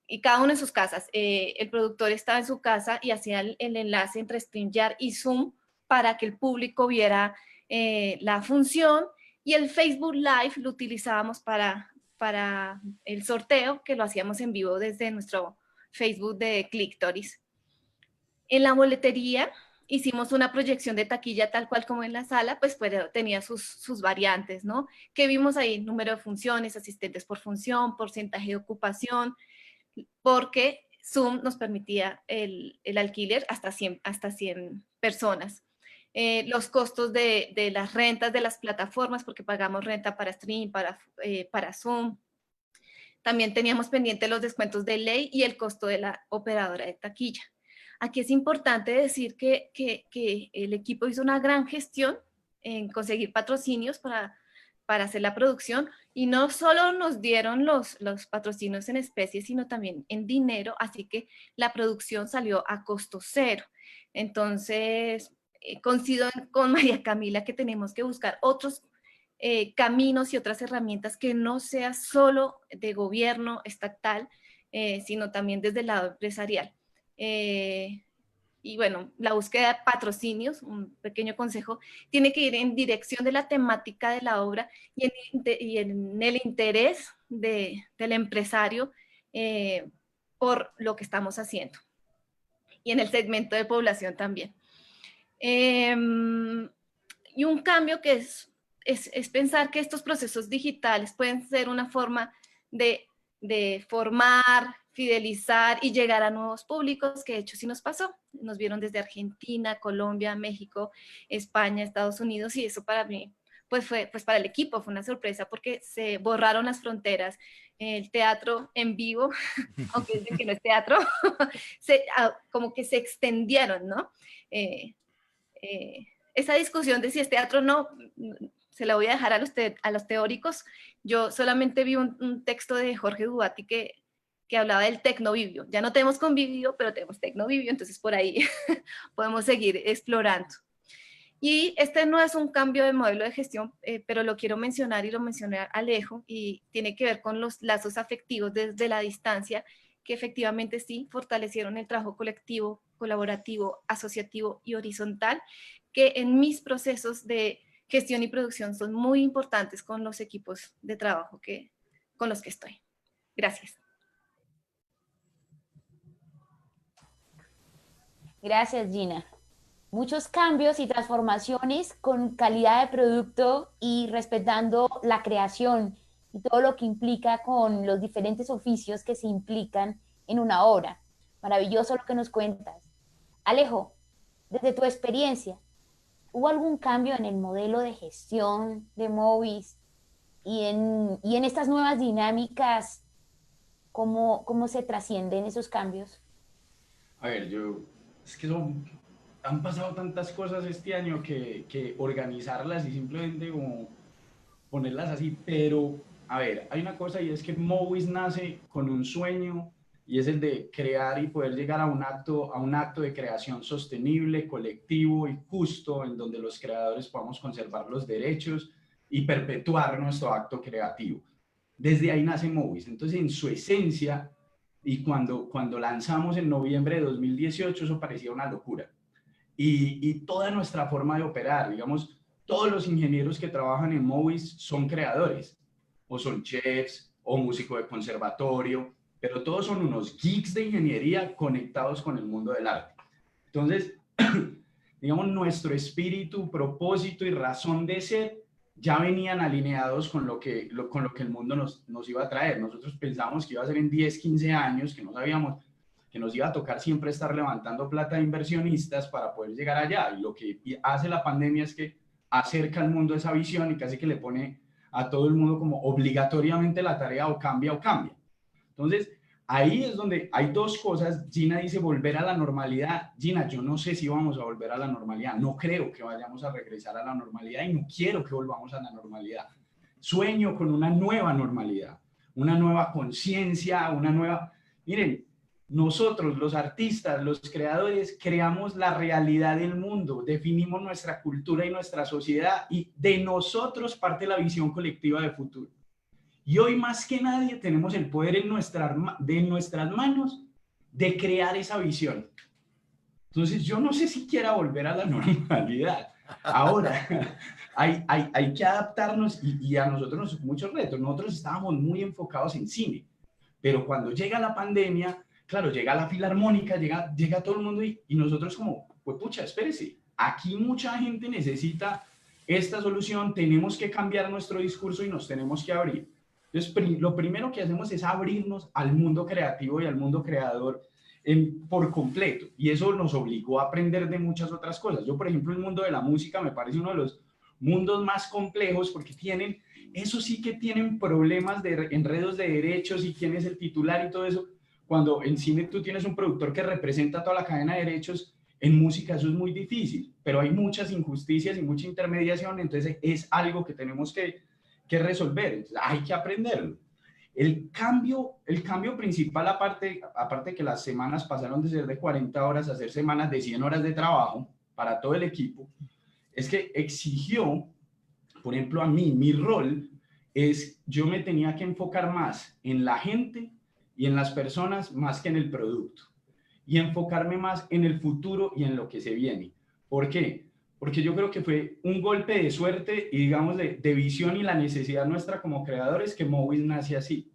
y cada uno en sus casas. El productor estaba en su casa y hacía el enlace entre StreamYard y Zoom para que el público viera la función, y el Facebook Live lo utilizábamos para el sorteo, que lo hacíamos en vivo desde nuestro Facebook de Clicktoris. En la boletería hicimos una proyección de taquilla tal cual como en la sala, pues tenía sus variantes, ¿no? Que vimos ahí: número de funciones, asistentes por función, porcentaje de ocupación, porque Zoom nos permitía el alquiler hasta 100 personas. Los costos de las rentas de las plataformas, porque pagamos renta para Stream, para Zoom. También teníamos pendiente los descuentos de ley y el costo de la operadora de taquilla. Aquí es importante decir que el equipo hizo una gran gestión en conseguir patrocinios para hacer la producción, y no solo nos dieron los patrocinios en especie, sino también en dinero, así que la producción salió a costo cero. Entonces, coincido con María Camila que tenemos que buscar otros caminos y otras herramientas que no sea solo de gobierno estatal, sino también desde el lado empresarial. Y bueno, la búsqueda de patrocinios, un pequeño consejo, tiene que ir en dirección de la temática de la obra y en el interés del empresario por lo que estamos haciendo, y en el segmento de población también. Y un cambio que es pensar que estos procesos digitales pueden ser una forma de formar, fidelizar y llegar a nuevos públicos, que de hecho sí nos pasó. Nos vieron desde Argentina, Colombia, México, España, Estados Unidos, y eso para mí, pues para el equipo fue una sorpresa, porque se borraron las fronteras. el teatro en vivo, aunque dicen que no es teatro, como que se extendieron, ¿no? Esa discusión de si es teatro o no, se la voy a dejar a los teóricos. Yo solamente vi un texto de Jorge Duati que hablaba del tecnovivio. Ya no tenemos convivio, pero tenemos tecnovivio, entonces por ahí podemos seguir explorando. Y este no es un cambio de modelo de gestión, pero lo quiero mencionar y lo mencioné Alejo, y tiene que ver con los lazos afectivos desde la distancia, que efectivamente sí fortalecieron el trabajo colectivo, colaborativo, asociativo y horizontal, que en mis procesos de gestión y producción son muy importantes con los equipos de trabajo con los que estoy. Gracias. Gracias, Gina. Muchos cambios y transformaciones con calidad de producto y respetando la creación y todo lo que implica con los diferentes oficios que se implican en una obra. Maravilloso lo que nos cuentas. Alejo, desde tu experiencia, ¿hubo algún cambio en el modelo de gestión de Movies y en estas nuevas dinámicas? ¿Cómo se trascienden esos cambios? A ver, es que han pasado tantas cosas este año que organizarlas y simplemente como ponerlas así, pero a ver, hay una cosa y es que Movies nace con un sueño y es el de crear y poder llegar a un acto de creación sostenible, colectivo y justo, en donde los creadores podamos conservar los derechos y perpetuar nuestro acto creativo. Desde ahí nace Movies. Entonces, en su esencia, y cuando lanzamos en noviembre de 2018, eso parecía una locura. Y toda nuestra forma de operar, digamos, todos los ingenieros que trabajan en Movies son creadores, o son chefs, o músicos de conservatorio, pero todos son unos geeks de ingeniería conectados con el mundo del arte. Entonces, digamos, nuestro espíritu, propósito y razón de ser ya venían alineados con lo que el mundo nos iba a traer. Nosotros pensábamos que iba a ser en 10, 15 años, que no sabíamos que nos iba a tocar siempre estar levantando plata de inversionistas para poder llegar allá. Y lo que hace la pandemia es que acerca al mundo esa visión y casi que le pone a todo el mundo como obligatoriamente la tarea o cambia o cambia. Entonces, ahí es donde hay dos cosas. Gina dice volver a la normalidad. Gina, yo no sé si vamos a volver a la normalidad. No creo que vayamos a regresar a la normalidad y no quiero que volvamos a la normalidad. Sueño con una nueva normalidad, una nueva conciencia, una nueva... Miren, nosotros, los artistas, los creadores, creamos la realidad del mundo, definimos nuestra cultura y nuestra sociedad y de nosotros parte la visión colectiva de futuro. Y hoy más que nadie tenemos el poder en nuestras manos de crear esa visión. Entonces yo no sé si quiera volver a la normalidad. Ahora hay que adaptarnos y a nosotros nos muchos retos. Nosotros estábamos muy enfocados en cine, pero cuando llega la pandemia, claro, llega la filarmónica, llega todo el mundo y nosotros como, pues pucha, espérese, aquí mucha gente necesita esta solución, tenemos que cambiar nuestro discurso y nos tenemos que abrir. Entonces, lo primero que hacemos es abrirnos al mundo creativo y al mundo creador por completo. Y eso nos obligó a aprender de muchas otras cosas. Yo, por ejemplo, el mundo de la música me parece uno de los mundos más complejos porque eso sí que tienen problemas de enredos de derechos y quién es el titular y todo eso. Cuando en cine tú tienes un productor que representa toda la cadena de derechos, en música eso es muy difícil, pero hay muchas injusticias y mucha intermediación, entonces es algo que tenemos que resolver, entonces hay que aprenderlo. El cambio principal, aparte que las semanas pasaron de ser de 40 horas a ser semanas de 100 horas de trabajo para todo el equipo, es que exigió, por ejemplo, a mí, mi rol es, yo me tenía que enfocar más en la gente y en las personas más que en el producto, y enfocarme más en el futuro y en lo que se viene. ¿Por qué? Porque yo creo que fue un golpe de suerte y digamos de visión y la necesidad nuestra como creadores que Movies nace así,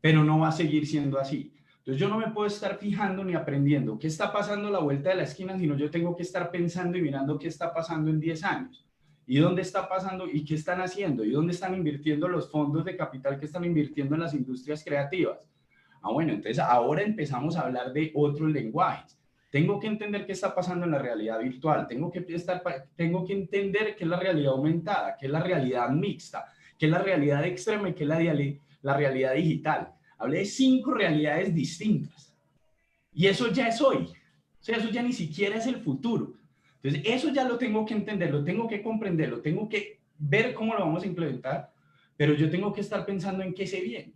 pero no va a seguir siendo así. Entonces yo no me puedo estar fijando ni aprendiendo qué está pasando a la vuelta de la esquina, sino yo tengo que estar pensando y mirando qué está pasando en 10 años. ¿Y dónde está pasando? ¿Y qué están haciendo? ¿Y dónde están invirtiendo los fondos de capital que están invirtiendo en las industrias creativas? Bueno, entonces ahora empezamos a hablar de otros lenguajes. Tengo que entender qué está pasando en la realidad virtual, tengo que entender qué es la realidad aumentada, qué es la realidad mixta, qué es la realidad extrema y qué es la realidad digital, hablé de 5 realidades distintas. Y eso ya es hoy. O sea, eso ya ni siquiera es el futuro. Entonces, eso ya lo tengo que entender, lo tengo que comprender, lo tengo que ver cómo lo vamos a implementar, pero yo tengo que estar pensando en qué se viene.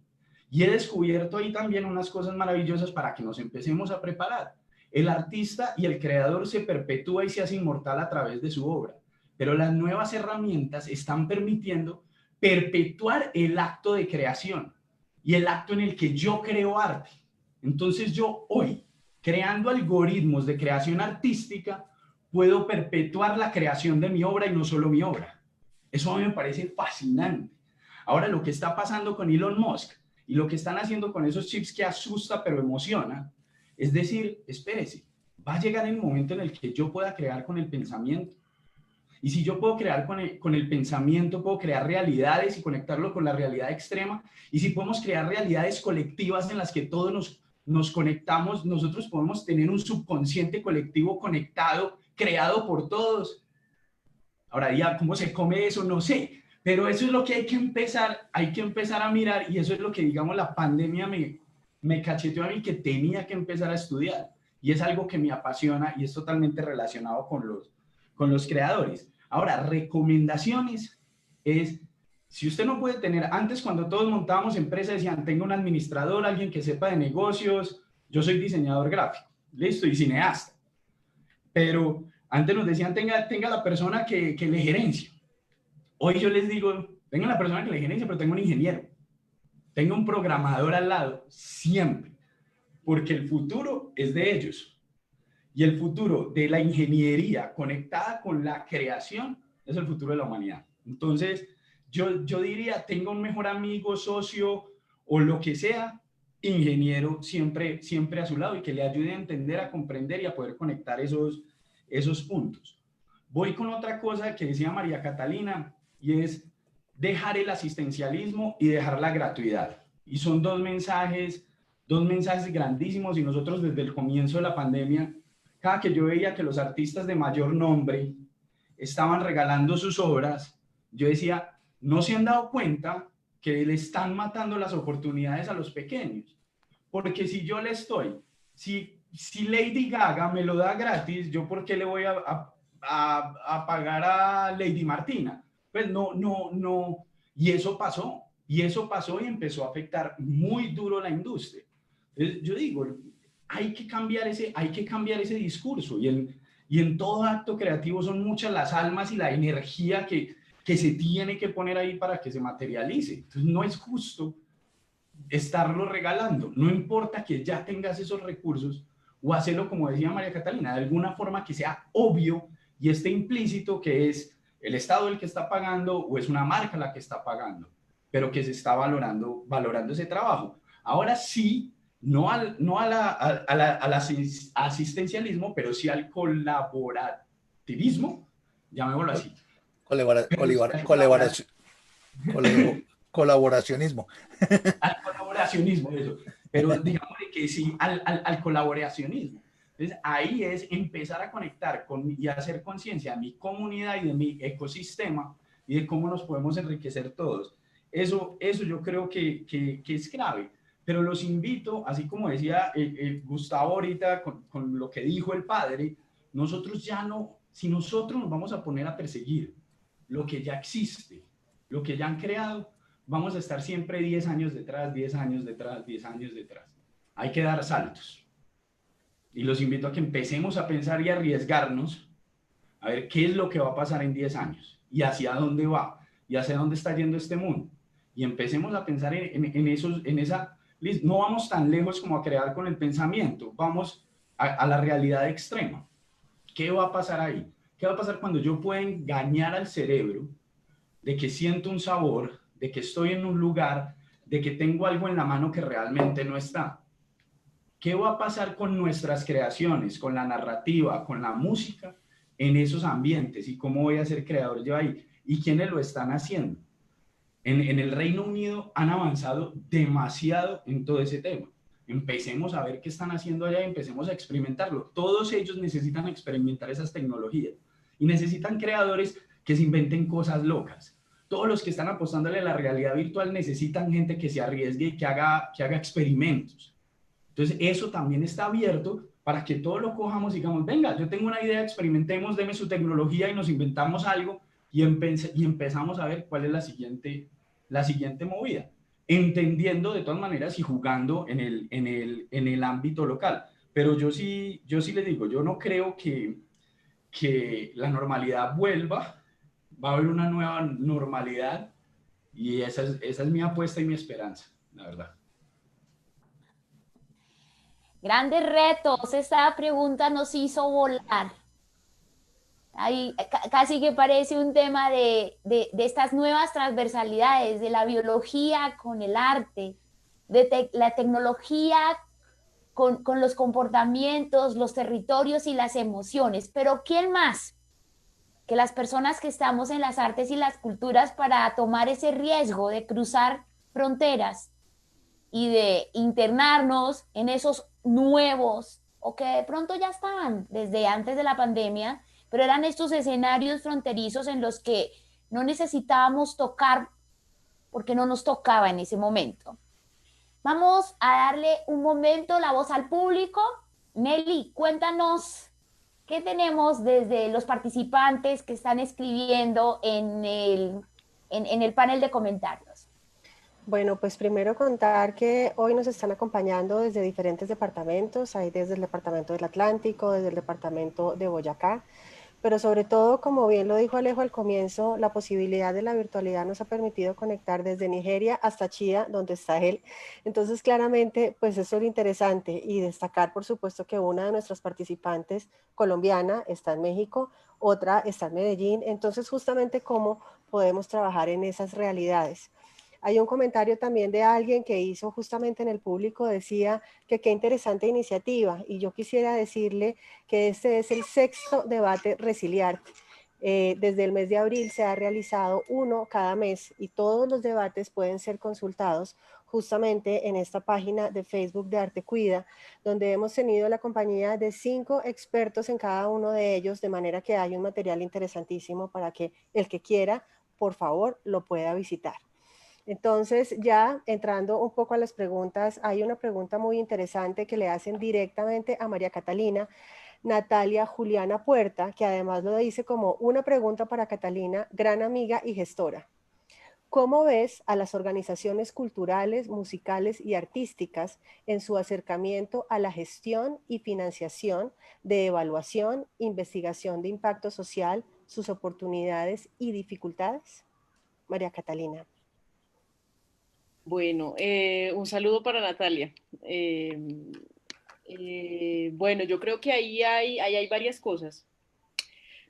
Y he descubierto ahí también unas cosas maravillosas para que nos empecemos a preparar. El artista y el creador se perpetúa y se hace inmortal a través de su obra, pero las nuevas herramientas están permitiendo perpetuar el acto de creación y el acto en el que yo creo arte. Entonces yo hoy, creando algoritmos de creación artística, puedo perpetuar la creación de mi obra y no solo mi obra. Eso a mí me parece fascinante. Ahora, lo que está pasando con Elon Musk y lo que están haciendo con esos chips que asusta pero emociona, es decir, espérese, va a llegar el momento en el que yo pueda crear con el pensamiento. Y si yo puedo crear con el pensamiento, puedo crear realidades y conectarlo con la realidad extrema. Y si podemos crear realidades colectivas en las que todos nos conectamos, nosotros podemos tener un subconsciente colectivo conectado, creado por todos. Ahora ya, ¿cómo se come eso? No sé. Pero eso es lo que hay que empezar a mirar, y eso es lo que, digamos, la pandemia me cacheteó a mí, que tenía que empezar a estudiar. Y es algo que me apasiona y es totalmente relacionado con los creadores. Ahora, recomendaciones es, si usted no puede tener, antes cuando todos montábamos empresas decían, tenga un administrador, alguien que sepa de negocios, yo soy diseñador gráfico, listo, y cineasta. Pero antes nos decían, tenga la persona que le gerencia. Hoy yo les digo, tenga la persona que le gerencia, pero tenga un ingeniero. Tenga un programador al lado, siempre. Porque el futuro es de ellos. Y el futuro de la ingeniería conectada con la creación es el futuro de la humanidad. Entonces, yo diría, tenga un mejor amigo, socio o lo que sea, ingeniero siempre a su lado y que le ayude a entender, a comprender y a poder conectar esos puntos. Voy con otra cosa que decía María Catalina, y es dejar el asistencialismo y dejar la gratuidad. Y son dos mensajes grandísimos, y nosotros desde el comienzo de la pandemia, cada que yo veía que los artistas de mayor nombre estaban regalando sus obras, yo decía, no se han dado cuenta que le están matando las oportunidades a los pequeños. Porque si yo le estoy, si Lady Gaga me lo da gratis, ¿yo por qué le voy a pagar a Lady Martina? Pues no. Y eso pasó y empezó a afectar muy duro la industria. Entonces, yo digo, hay que cambiar ese discurso, y en todo acto creativo son muchas las almas y la energía que se tiene que poner ahí para que se materialice. Entonces, no es justo estarlo regalando. No importa que ya tengas esos recursos, o hacerlo, como decía María Catalina, de alguna forma que sea obvio y esté implícito que es el Estado el que está pagando o es una marca la que está pagando, pero que se está valorando ese trabajo. Ahora sí, no al asistencialismo, pero sí al colaborativismo, llamémoslo así. Colaboracionismo. Al colaboracionismo, eso. Pero digamos que sí, al colaboracionismo. Entonces, ahí es empezar a conectar y hacer conciencia de mi comunidad y de mi ecosistema y de cómo nos podemos enriquecer todos. Eso yo creo que es clave. Pero los invito, así como decía Gustavo ahorita con lo que dijo el padre, si nosotros nos vamos a poner a perseguir lo que ya existe, lo que ya han creado, vamos a estar siempre 10 años detrás, 10 años detrás, 10 años detrás. Hay que dar saltos. Y los invito a que empecemos a pensar y arriesgarnos a ver qué es lo que va a pasar en 10 años y hacia dónde va y hacia dónde está yendo este mundo. Y empecemos a pensar en esa... No vamos tan lejos como a crear con el pensamiento, vamos a la realidad extrema. ¿Qué va a pasar ahí? ¿Qué va a pasar cuando yo pueda engañar al cerebro de que siento un sabor, de que estoy en un lugar, de que tengo algo en la mano que realmente no está? ¿Qué va a pasar con nuestras creaciones, con la narrativa, con la música en esos ambientes? ¿Y cómo voy a ser creador yo ahí? ¿Y quiénes lo están haciendo? En el Reino Unido han avanzado demasiado en todo ese tema. Empecemos a ver qué están haciendo allá y empecemos a experimentarlo. Todos ellos necesitan experimentar esas tecnologías y necesitan creadores que se inventen cosas locas. todos los que están apostándole a la realidad virtual necesitan gente que se arriesgue y que haga experimentos. Entonces, eso también está abierto para que todos lo cojamos y digamos, venga, yo tengo una idea, experimentemos, deme su tecnología y nos inventamos algo y empezamos a ver cuál es la siguiente movida, entendiendo de todas maneras y jugando en el ámbito local. Pero yo sí les digo, yo no creo que la normalidad vuelva, va a haber una nueva normalidad y esa es mi apuesta y mi esperanza, la verdad. Grandes retos, esta pregunta nos hizo volar. Ahí casi que parece un tema de estas nuevas transversalidades, de la biología con el arte, la tecnología con los comportamientos, los territorios y las emociones. Pero ¿quién más que las personas que estamos en las artes y las culturas para tomar ese riesgo de cruzar fronteras y de internarnos en esos nuevos, o que de pronto ya estaban desde antes de la pandemia, pero eran estos escenarios fronterizos en los que no necesitábamos tocar porque no nos tocaba en ese momento? Vamos a darle un momento la voz al público. Nelly, cuéntanos qué tenemos desde los participantes que están escribiendo en el panel de comentarios. Bueno, pues primero contar que hoy nos están acompañando desde diferentes departamentos, hay desde el departamento del Atlántico, desde el departamento de Boyacá, pero sobre todo, como bien lo dijo Alejo al comienzo, la posibilidad de la virtualidad nos ha permitido conectar desde Nigeria hasta Chía, donde está él. Entonces, claramente, pues eso es lo interesante, y destacar, por supuesto, que una de nuestras participantes colombiana está en México, otra está en Medellín. Entonces, justamente cómo podemos trabajar en esas realidades. Hay un comentario también de alguien que hizo justamente en el público, decía que qué interesante iniciativa, y yo quisiera decirle que este es el 6º debate Resiliarte. Desde el mes de abril se ha realizado uno cada mes y todos los debates pueden ser consultados justamente en esta página de Facebook de Arte Cuida, donde hemos tenido la compañía de 5 expertos en cada uno de ellos, de manera que hay un material interesantísimo para que el que quiera, por favor, lo pueda visitar. Entonces, ya entrando un poco a las preguntas, hay una pregunta muy interesante que le hacen directamente a María Catalina, Natalia Juliana Puerta, que además lo dice como una pregunta para Catalina, gran amiga y gestora. ¿Cómo ves a las organizaciones culturales, musicales y artísticas en su acercamiento a la gestión y financiación de evaluación, investigación de impacto social, sus oportunidades y dificultades? María Catalina. Bueno, un saludo para Natalia. Bueno, yo creo que ahí hay varias cosas.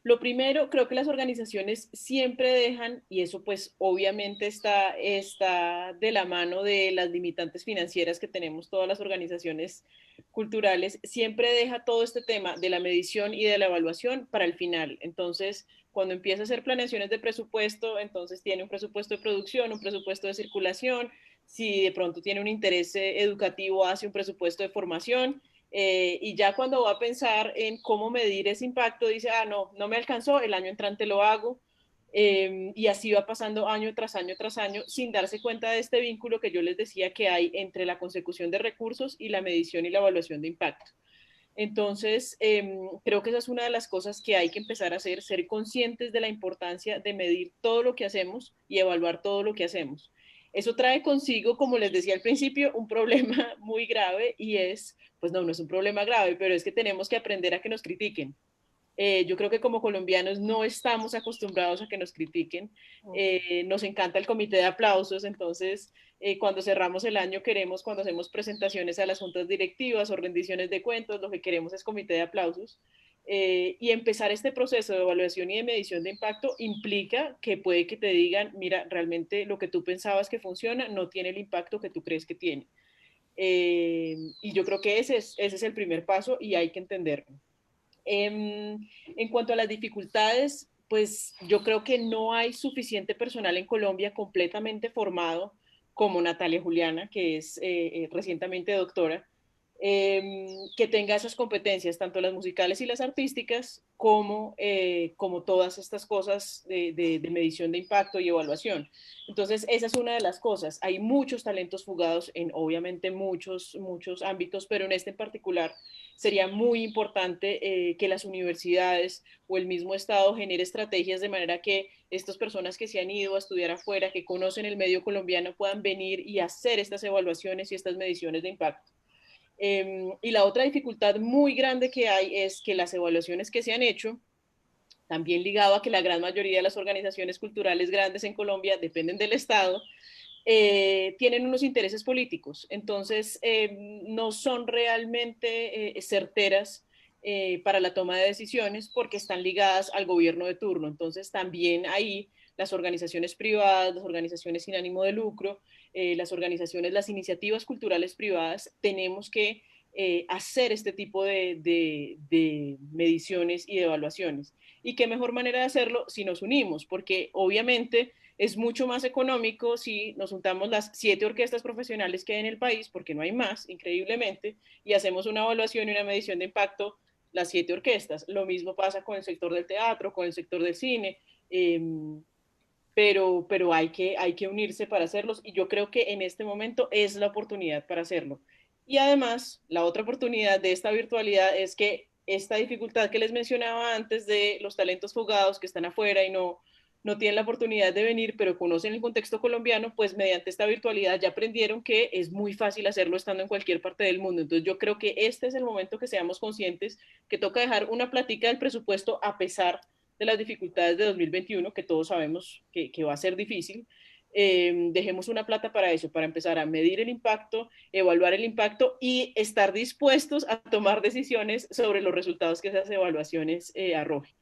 Lo primero, creo que las organizaciones siempre dejan, y eso pues obviamente está de la mano de las limitantes financieras que tenemos todas las organizaciones culturales, siempre deja todo este tema de la medición y de la evaluación para el final. Entonces, cuando empieza a hacer planeaciones de presupuesto, entonces tiene un presupuesto de producción, un presupuesto de circulación, si de pronto tiene un interés educativo, hace un presupuesto de formación. Y ya cuando va a pensar en cómo medir ese impacto, dice, no me alcanzó, el año entrante lo hago. Y así va pasando año tras año tras año, sin darse cuenta de este vínculo que yo les decía que hay entre la consecución de recursos y la medición y la evaluación de impacto. Entonces, creo que esa es una de las cosas que hay que empezar a hacer, ser conscientes de la importancia de medir todo lo que hacemos y evaluar todo lo que hacemos. Eso trae consigo, como les decía al principio, un problema muy grave, y es, pues no es un problema grave, pero es que tenemos que aprender a que nos critiquen. Yo creo que como colombianos no estamos acostumbrados a que nos critiquen. Nos encanta el comité de aplausos, entonces cuando cerramos el año queremos, cuando hacemos presentaciones a las juntas directivas o rendiciones de cuentos, lo que queremos es comité de aplausos. Y empezar este proceso de evaluación y de medición de impacto implica que puede que te digan, mira, realmente lo que tú pensabas que funciona no tiene el impacto que tú crees que tiene. Y yo creo que ese es el primer paso y hay que entenderlo. En cuanto a las dificultades, pues yo creo que no hay suficiente personal en Colombia completamente formado como Natalia Juliana, que es recientemente doctora. que tenga esas competencias, tanto las musicales y las artísticas, como todas estas cosas de medición de impacto y evaluación. Entonces, esa es una de las cosas. Hay muchos talentos fugados en, obviamente, muchos ámbitos, pero en este en particular sería muy importante que las universidades o el mismo Estado genere estrategias de manera que estas personas que se han ido a estudiar afuera, que conocen el medio colombiano, puedan venir y hacer estas evaluaciones y estas mediciones de impacto. Y la otra dificultad muy grande que hay es que las evaluaciones que se han hecho, también ligado a que la gran mayoría de las organizaciones culturales grandes en Colombia dependen del Estado, tienen unos intereses políticos. Entonces, no son realmente certeras para la toma de decisiones porque están ligadas al gobierno de turno. Entonces, también ahí las organizaciones privadas, las organizaciones sin ánimo de lucro, las organizaciones, las iniciativas culturales privadas, tenemos que hacer este tipo de mediciones y de evaluaciones. Y qué mejor manera de hacerlo si nos unimos, porque obviamente es mucho más económico si nos juntamos las 7 orquestas profesionales que hay en el país, porque no hay más, increíblemente, y hacemos una evaluación y una medición de impacto las 7 orquestas. Lo mismo pasa con el sector del teatro, con el sector del cine, pero hay que unirse para hacerlos y yo creo que en este momento es la oportunidad para hacerlo. Y además, la otra oportunidad de esta virtualidad es que esta dificultad que les mencionaba antes de los talentos fugados que están afuera y no tienen la oportunidad de venir, pero conocen el contexto colombiano, pues mediante esta virtualidad ya aprendieron que es muy fácil hacerlo estando en cualquier parte del mundo. Entonces yo creo que este es el momento que seamos conscientes que toca dejar una plática del presupuesto a pesar de las dificultades de 2021, que todos sabemos que va a ser difícil. Dejemos una plata para eso, para empezar a medir el impacto, evaluar el impacto y estar dispuestos a tomar decisiones sobre los resultados que esas evaluaciones arrojen.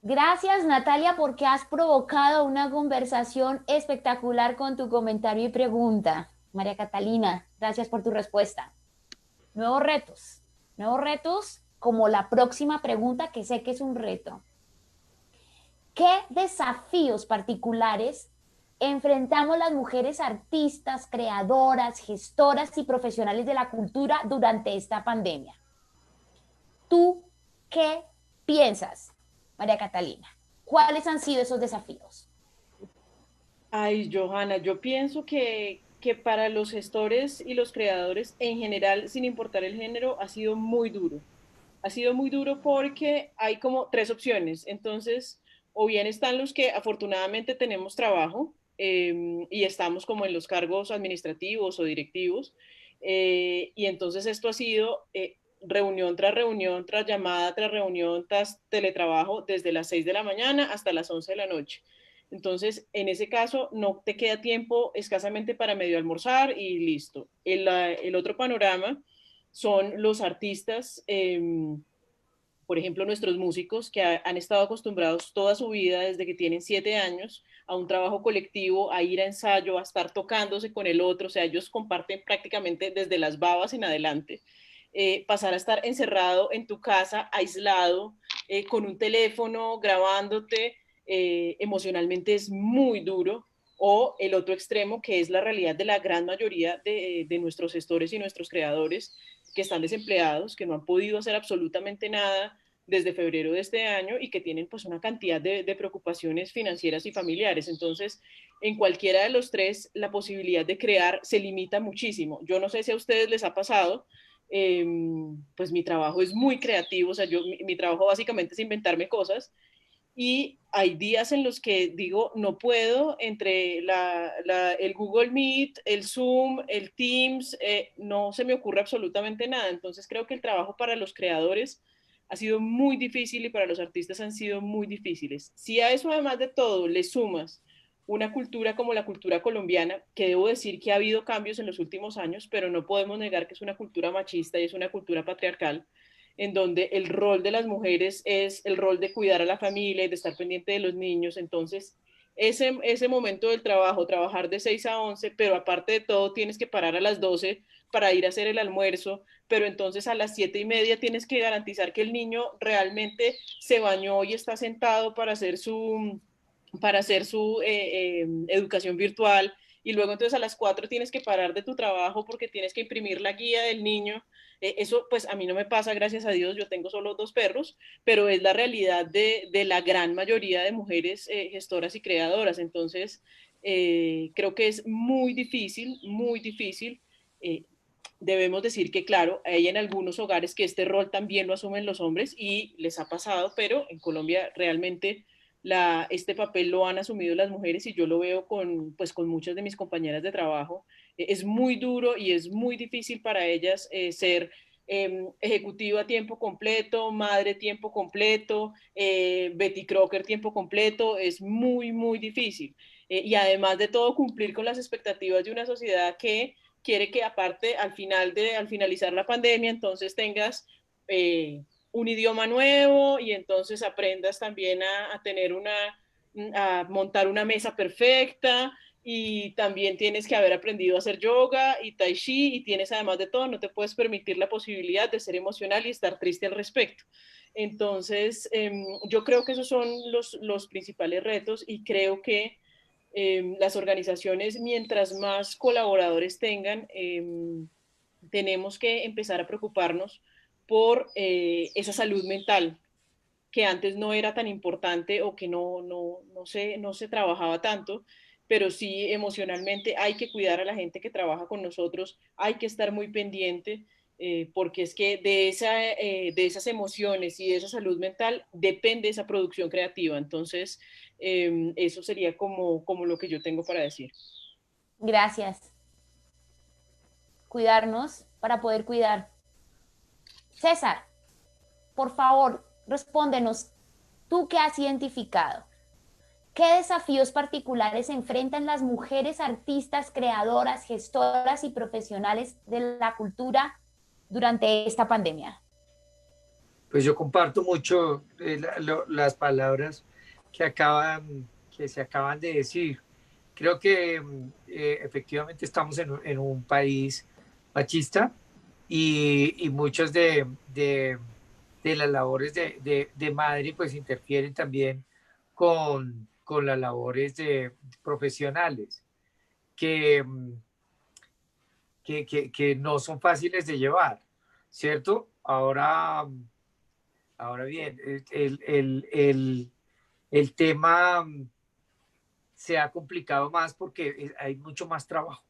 Gracias, Natalia, porque has provocado una conversación espectacular con tu comentario y pregunta. María Catalina, gracias por tu respuesta. Nuevos retos como la próxima pregunta que sé que es un reto. ¿Qué desafíos particulares enfrentamos las mujeres artistas, creadoras, gestoras y profesionales de la cultura durante esta pandemia? ¿Tú qué piensas, María Catalina? ¿Cuáles han sido esos desafíos? Ay, Johanna, yo pienso que para los gestores y los creadores en general, sin importar el género, ha sido muy duro. Ha sido muy duro porque hay como 3 opciones. Entonces, o bien están los que afortunadamente tenemos trabajo y estamos como en los cargos administrativos o directivos. Y entonces esto ha sido reunión tras llamada tras reunión, tras teletrabajo desde las 6 de la mañana hasta las 11 de la noche. Entonces, en ese caso, no te queda tiempo escasamente para medio almorzar y listo. El otro panorama son los artistas, por ejemplo, nuestros músicos que han estado acostumbrados toda su vida, desde que tienen 7 años, a un trabajo colectivo, a ir a ensayo, a estar tocándose con el otro, o sea, ellos comparten prácticamente desde las babas en adelante. Pasar a estar encerrado en tu casa, aislado, con un teléfono, grabándote, emocionalmente es muy duro. O el otro extremo, que es la realidad de la gran mayoría de nuestros gestores y nuestros creadores, que están desempleados, que no han podido hacer absolutamente nada desde febrero de este año y que tienen pues una cantidad de preocupaciones financieras y familiares. Entonces, en cualquiera de los 3, la posibilidad de crear se limita muchísimo. Yo no sé si a ustedes les ha pasado, pues mi trabajo es muy creativo, o sea, mi trabajo básicamente es inventarme cosas y hay días en los que digo, no puedo, entre el Google Meet, el Zoom, el Teams, no se me ocurre absolutamente nada. Entonces creo que el trabajo para los creadores ha sido muy difícil y para los artistas han sido muy difíciles. Si a eso, además de todo, le sumas una cultura como la cultura colombiana, que debo decir que ha habido cambios en los últimos años, pero no podemos negar que es una cultura machista y es una cultura patriarcal, en donde el rol de las mujeres es el rol de cuidar a la familia y de estar pendiente de los niños. Entonces, ese momento del trabajo, trabajar de 6 a 11, pero aparte de todo tienes que parar a las 12 para ir a hacer el almuerzo, pero entonces a las 7:30 tienes que garantizar que el niño realmente se bañó y está sentado para hacer su educación virtual y luego entonces a las 4 tienes que parar de tu trabajo porque tienes que imprimir la guía del niño. Eso pues a mí no me pasa, gracias a Dios, yo tengo solo 2 perros, pero es la realidad de la gran mayoría de mujeres gestoras y creadoras. Entonces, creo que es muy difícil, muy difícil. Debemos decir que, claro, hay en algunos hogares que este rol también lo asumen los hombres y les ha pasado, pero en Colombia realmente este papel lo han asumido las mujeres y yo lo veo pues, con muchas de mis compañeras de trabajo. Es muy duro y es muy difícil para ellas ser ejecutiva a tiempo completo, madre tiempo completo, Betty Crocker tiempo completo, es muy, muy difícil. Y además de todo, cumplir con las expectativas de una sociedad que quiere que aparte al finalizar la pandemia, entonces tengas un idioma nuevo y entonces aprendas también a tener a montar una mesa perfecta, y también tienes que haber aprendido a hacer yoga y tai chi, y tienes además de todo, no te puedes permitir la posibilidad de ser emocional y estar triste al respecto. Entonces, yo creo que esos son los principales retos, y creo que las organizaciones, mientras más colaboradores tengan, tenemos que empezar a preocuparnos por esa salud mental que antes no era tan importante o que no se trabajaba tanto, pero sí emocionalmente hay que cuidar a la gente que trabaja con nosotros, hay que estar muy pendiente, porque es que de esas emociones y de esa salud mental depende esa producción creativa. Entonces, eso sería como lo que yo tengo para decir. Gracias. Cuidarnos para poder cuidar. César, por favor, respóndenos, ¿tú qué has identificado? ¿Qué desafíos particulares enfrentan las mujeres artistas, creadoras, gestoras y profesionales de la cultura durante esta pandemia? Pues yo comparto mucho las palabras que se acaban de decir. Creo que efectivamente estamos en un país machista y muchas de las labores de madre pues interfieren también con las labores de profesionales que, que no son fáciles de llevar, ¿cierto? Ahora bien, el tema se ha complicado más porque hay mucho más trabajo,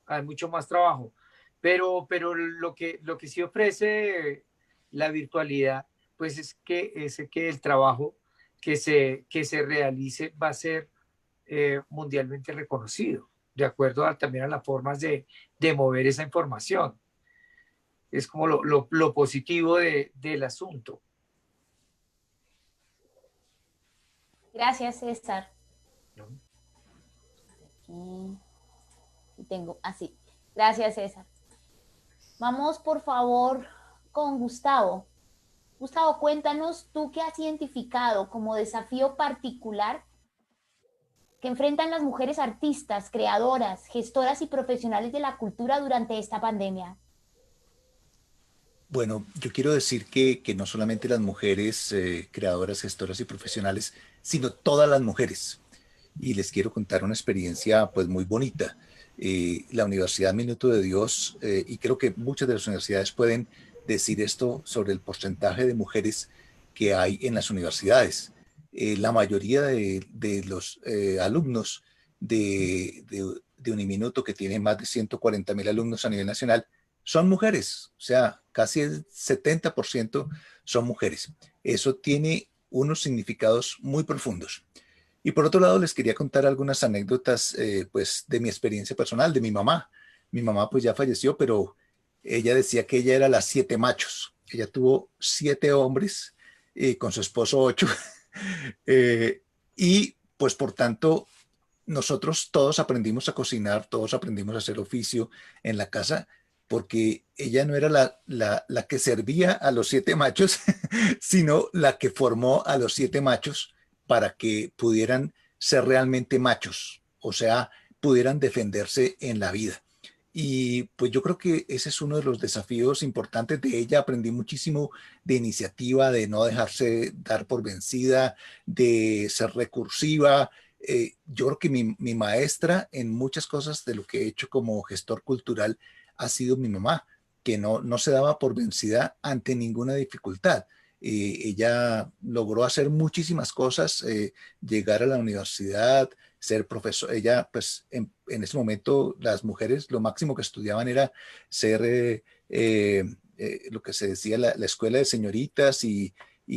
hay mucho más trabajo. Pero lo que sí ofrece la virtualidad, pues es que el trabajo que se realice va a ser mundialmente reconocido, de acuerdo también a las formas de mover esa información. Es como lo positivo del asunto. Gracias, César. ¿No? Aquí tengo así. Gracias, César. Vamos, por favor, con Gustavo. Gustavo, cuéntanos tú qué has identificado como desafío particular que enfrentan las mujeres artistas, creadoras, gestoras y profesionales de la cultura durante esta pandemia. Bueno, yo quiero decir que no solamente las mujeres creadoras, gestoras y profesionales, sino todas las mujeres. Y les quiero contar una experiencia pues muy bonita. La Universidad Minuto de Dios, y creo que muchas de las universidades pueden decir esto sobre el porcentaje de mujeres que hay en las universidades. La mayoría de los alumnos de Uniminuto, que tiene más de 140.000 alumnos a nivel nacional, son mujeres, o sea, casi el 70% son mujeres. Eso tiene unos significados muy profundos. Y por otro lado, les quería contar algunas anécdotas pues, de mi experiencia personal, de mi mamá. Mi mamá pues ya falleció, pero ella decía que ella era las 7 machos. Ella tuvo 7 hombres, con su esposo 8. Y pues por tanto, nosotros todos aprendimos a cocinar, todos aprendimos a hacer oficio en la casa, porque ella no era la que servía a los 7 machos, sino la que formó a los 7 machos para que pudieran ser realmente machos, o sea, pudieran defenderse en la vida. Y pues yo creo que ese es uno de los desafíos importantes de ella. Aprendí muchísimo de iniciativa, de no dejarse dar por vencida, de ser recursiva, Yo creo que mi maestra en muchas cosas de lo que he hecho como gestor cultural ha sido mi mamá, que no se daba por vencida ante ninguna dificultad. Ella logró hacer muchísimas cosas, llegar a la universidad, ser profesor. Ella, pues, en ese momento, las mujeres lo máximo que estudiaban era ser lo que se decía la escuela de señoritas y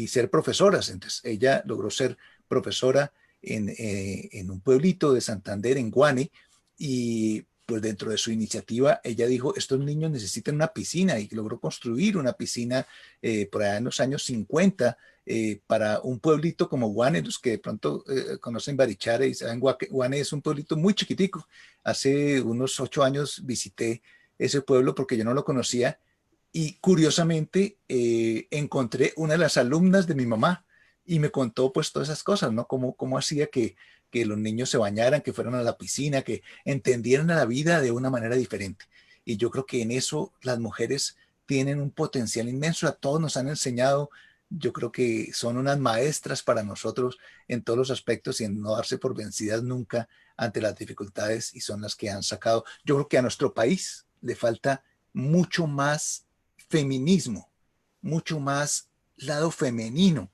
ser profesoras. Entonces, ella logró ser profesora en un pueblito de Santander, en Guane, y pues dentro de su iniciativa, ella dijo, estos niños necesitan una piscina y logró construir una piscina por allá en los años 50 para un pueblito como Guane, los que de pronto conocen Barichara y saben, Guane es un pueblito muy chiquitico. Hace unos 8 años visité ese pueblo porque yo no lo conocía y curiosamente encontré una de las alumnas de mi mamá y me contó pues todas esas cosas, ¿no? Cómo hacía que los niños se bañaran, que fueran a la piscina, que entendieran a la vida de una manera diferente. Y yo creo que en eso las mujeres tienen un potencial inmenso. A todos nos han enseñado, yo creo que son unas maestras para nosotros en todos los aspectos y en no darse por vencidas nunca ante las dificultades y son las que han sacado. Yo creo que a nuestro país le falta mucho más feminismo, mucho más lado femenino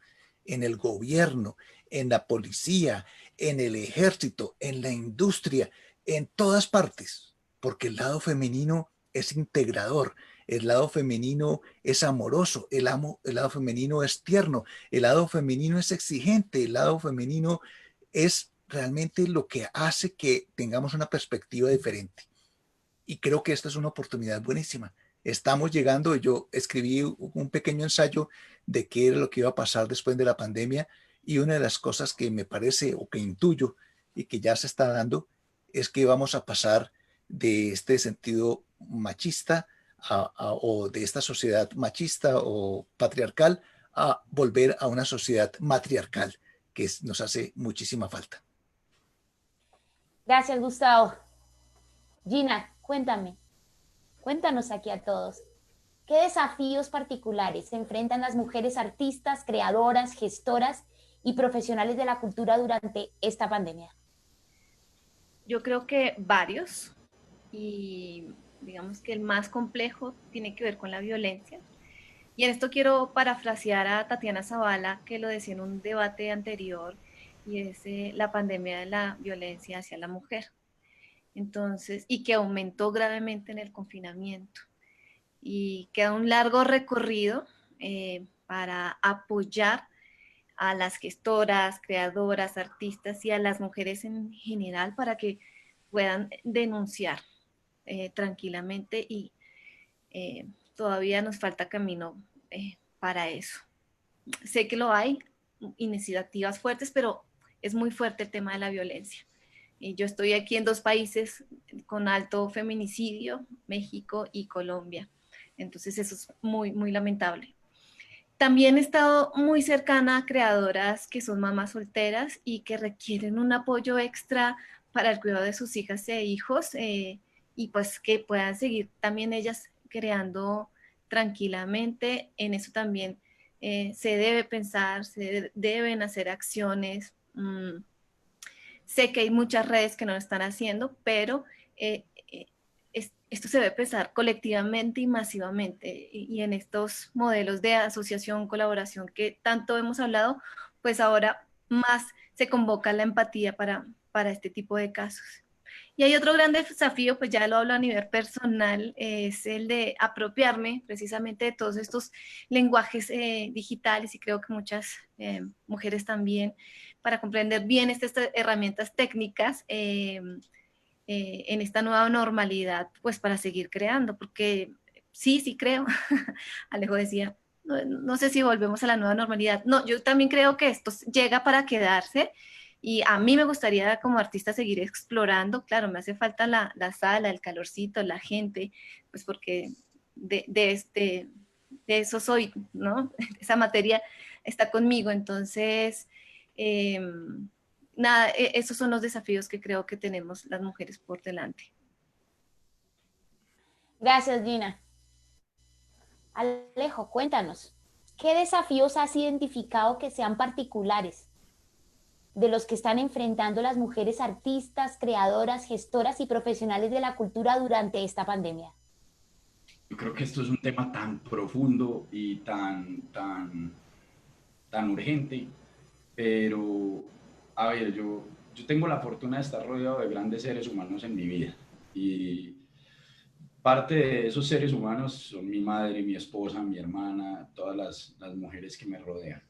en el gobierno, en la policía, en el ejército, en la industria, en todas partes, porque el lado femenino es integrador, el lado femenino es amoroso, el lado femenino es tierno, el lado femenino es exigente, el lado femenino es realmente lo que hace que tengamos una perspectiva diferente. Y creo que esta es una oportunidad buenísima. Estamos llegando, yo escribí un pequeño ensayo de qué era lo que iba a pasar después de la pandemia y una de las cosas que me parece o que intuyo y que ya se está dando es que vamos a pasar de este sentido machista o de esta sociedad machista o patriarcal a volver a una sociedad matriarcal que nos hace muchísima falta. Gracias, Gustavo. Gina, cuéntanos aquí a todos. ¿Qué desafíos particulares se enfrentan las mujeres artistas, creadoras, gestoras y profesionales de la cultura durante esta pandemia? Yo creo que varios, y digamos que el más complejo tiene que ver con la violencia. Y en esto quiero parafrasear a Tatiana Zavala, que lo decía en un debate anterior, y es la pandemia de la violencia hacia la mujer. Entonces, y que aumentó gravemente en el confinamiento. Y queda un largo recorrido para apoyar a las gestoras, creadoras, artistas y a las mujeres en general para que puedan denunciar tranquilamente y todavía nos falta camino para eso. Sé que lo hay, iniciativas fuertes, pero es muy fuerte el tema de la violencia. Y yo estoy aquí en 2 países con alto feminicidio, México y Colombia. Entonces eso es muy, muy lamentable. También he estado muy cercana a creadoras que son mamás solteras y que requieren un apoyo extra para el cuidado de sus hijas e hijos y pues que puedan seguir también ellas creando tranquilamente. En eso también se debe pensar, se deben hacer acciones. Sé que hay muchas redes que no lo están haciendo, pero esto se debe pensar colectivamente y masivamente. Y en estos modelos de asociación, colaboración que tanto hemos hablado, pues ahora más se convoca la empatía para este tipo de casos. Y hay otro gran desafío, pues ya lo hablo a nivel personal, es el de apropiarme precisamente de todos estos lenguajes digitales y creo que muchas mujeres también, para comprender bien estas herramientas técnicas en esta nueva normalidad, pues para seguir creando, porque sí creo, Alejo decía, no sé si volvemos a la nueva normalidad. No, yo también creo que esto llega para quedarse y a mí me gustaría como artista seguir explorando. Claro, me hace falta la sala, el calorcito, la gente, pues porque de eso soy, ¿no? Esa materia está conmigo. Entonces, nada, esos son los desafíos que creo que tenemos las mujeres por delante. Gracias, Gina. Alejo, cuéntanos, ¿qué desafíos has identificado que sean particulares de los que están enfrentando las mujeres artistas, creadoras, gestoras y profesionales de la cultura durante esta pandemia? Yo creo que esto es un tema tan profundo y tan urgente, pero a ver, yo tengo la fortuna de estar rodeado de grandes seres humanos en mi vida y parte de esos seres humanos son mi madre, mi esposa, mi hermana, todas las mujeres que me rodean.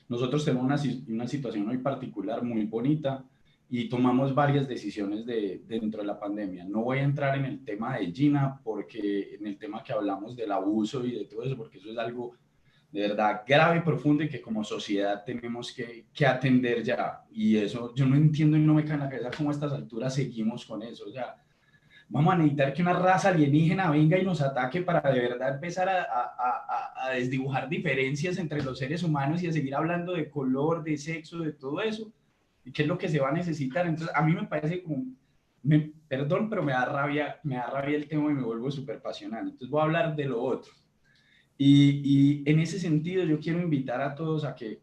Nosotros tenemos una situación muy particular, muy bonita, y tomamos varias decisiones dentro de la pandemia. No voy a entrar en el tema de Gina, porque en el tema que hablamos del abuso y de todo eso, porque eso es algo de verdad grave y profundo y que como sociedad tenemos que atender ya. Y eso yo no entiendo y no me cae en la cabeza cómo a estas alturas seguimos con eso. O sea, vamos a necesitar que una raza alienígena venga y nos ataque para de verdad empezar a desdibujar diferencias entre los seres humanos y a seguir hablando de color, de sexo, de todo eso. ¿Y qué es lo que se va a necesitar? Entonces, a mí me parece como, perdón, pero me da rabia el tema y me vuelvo súper pasional. Entonces, voy a hablar de lo otro. Y en ese sentido, yo quiero invitar a todos a que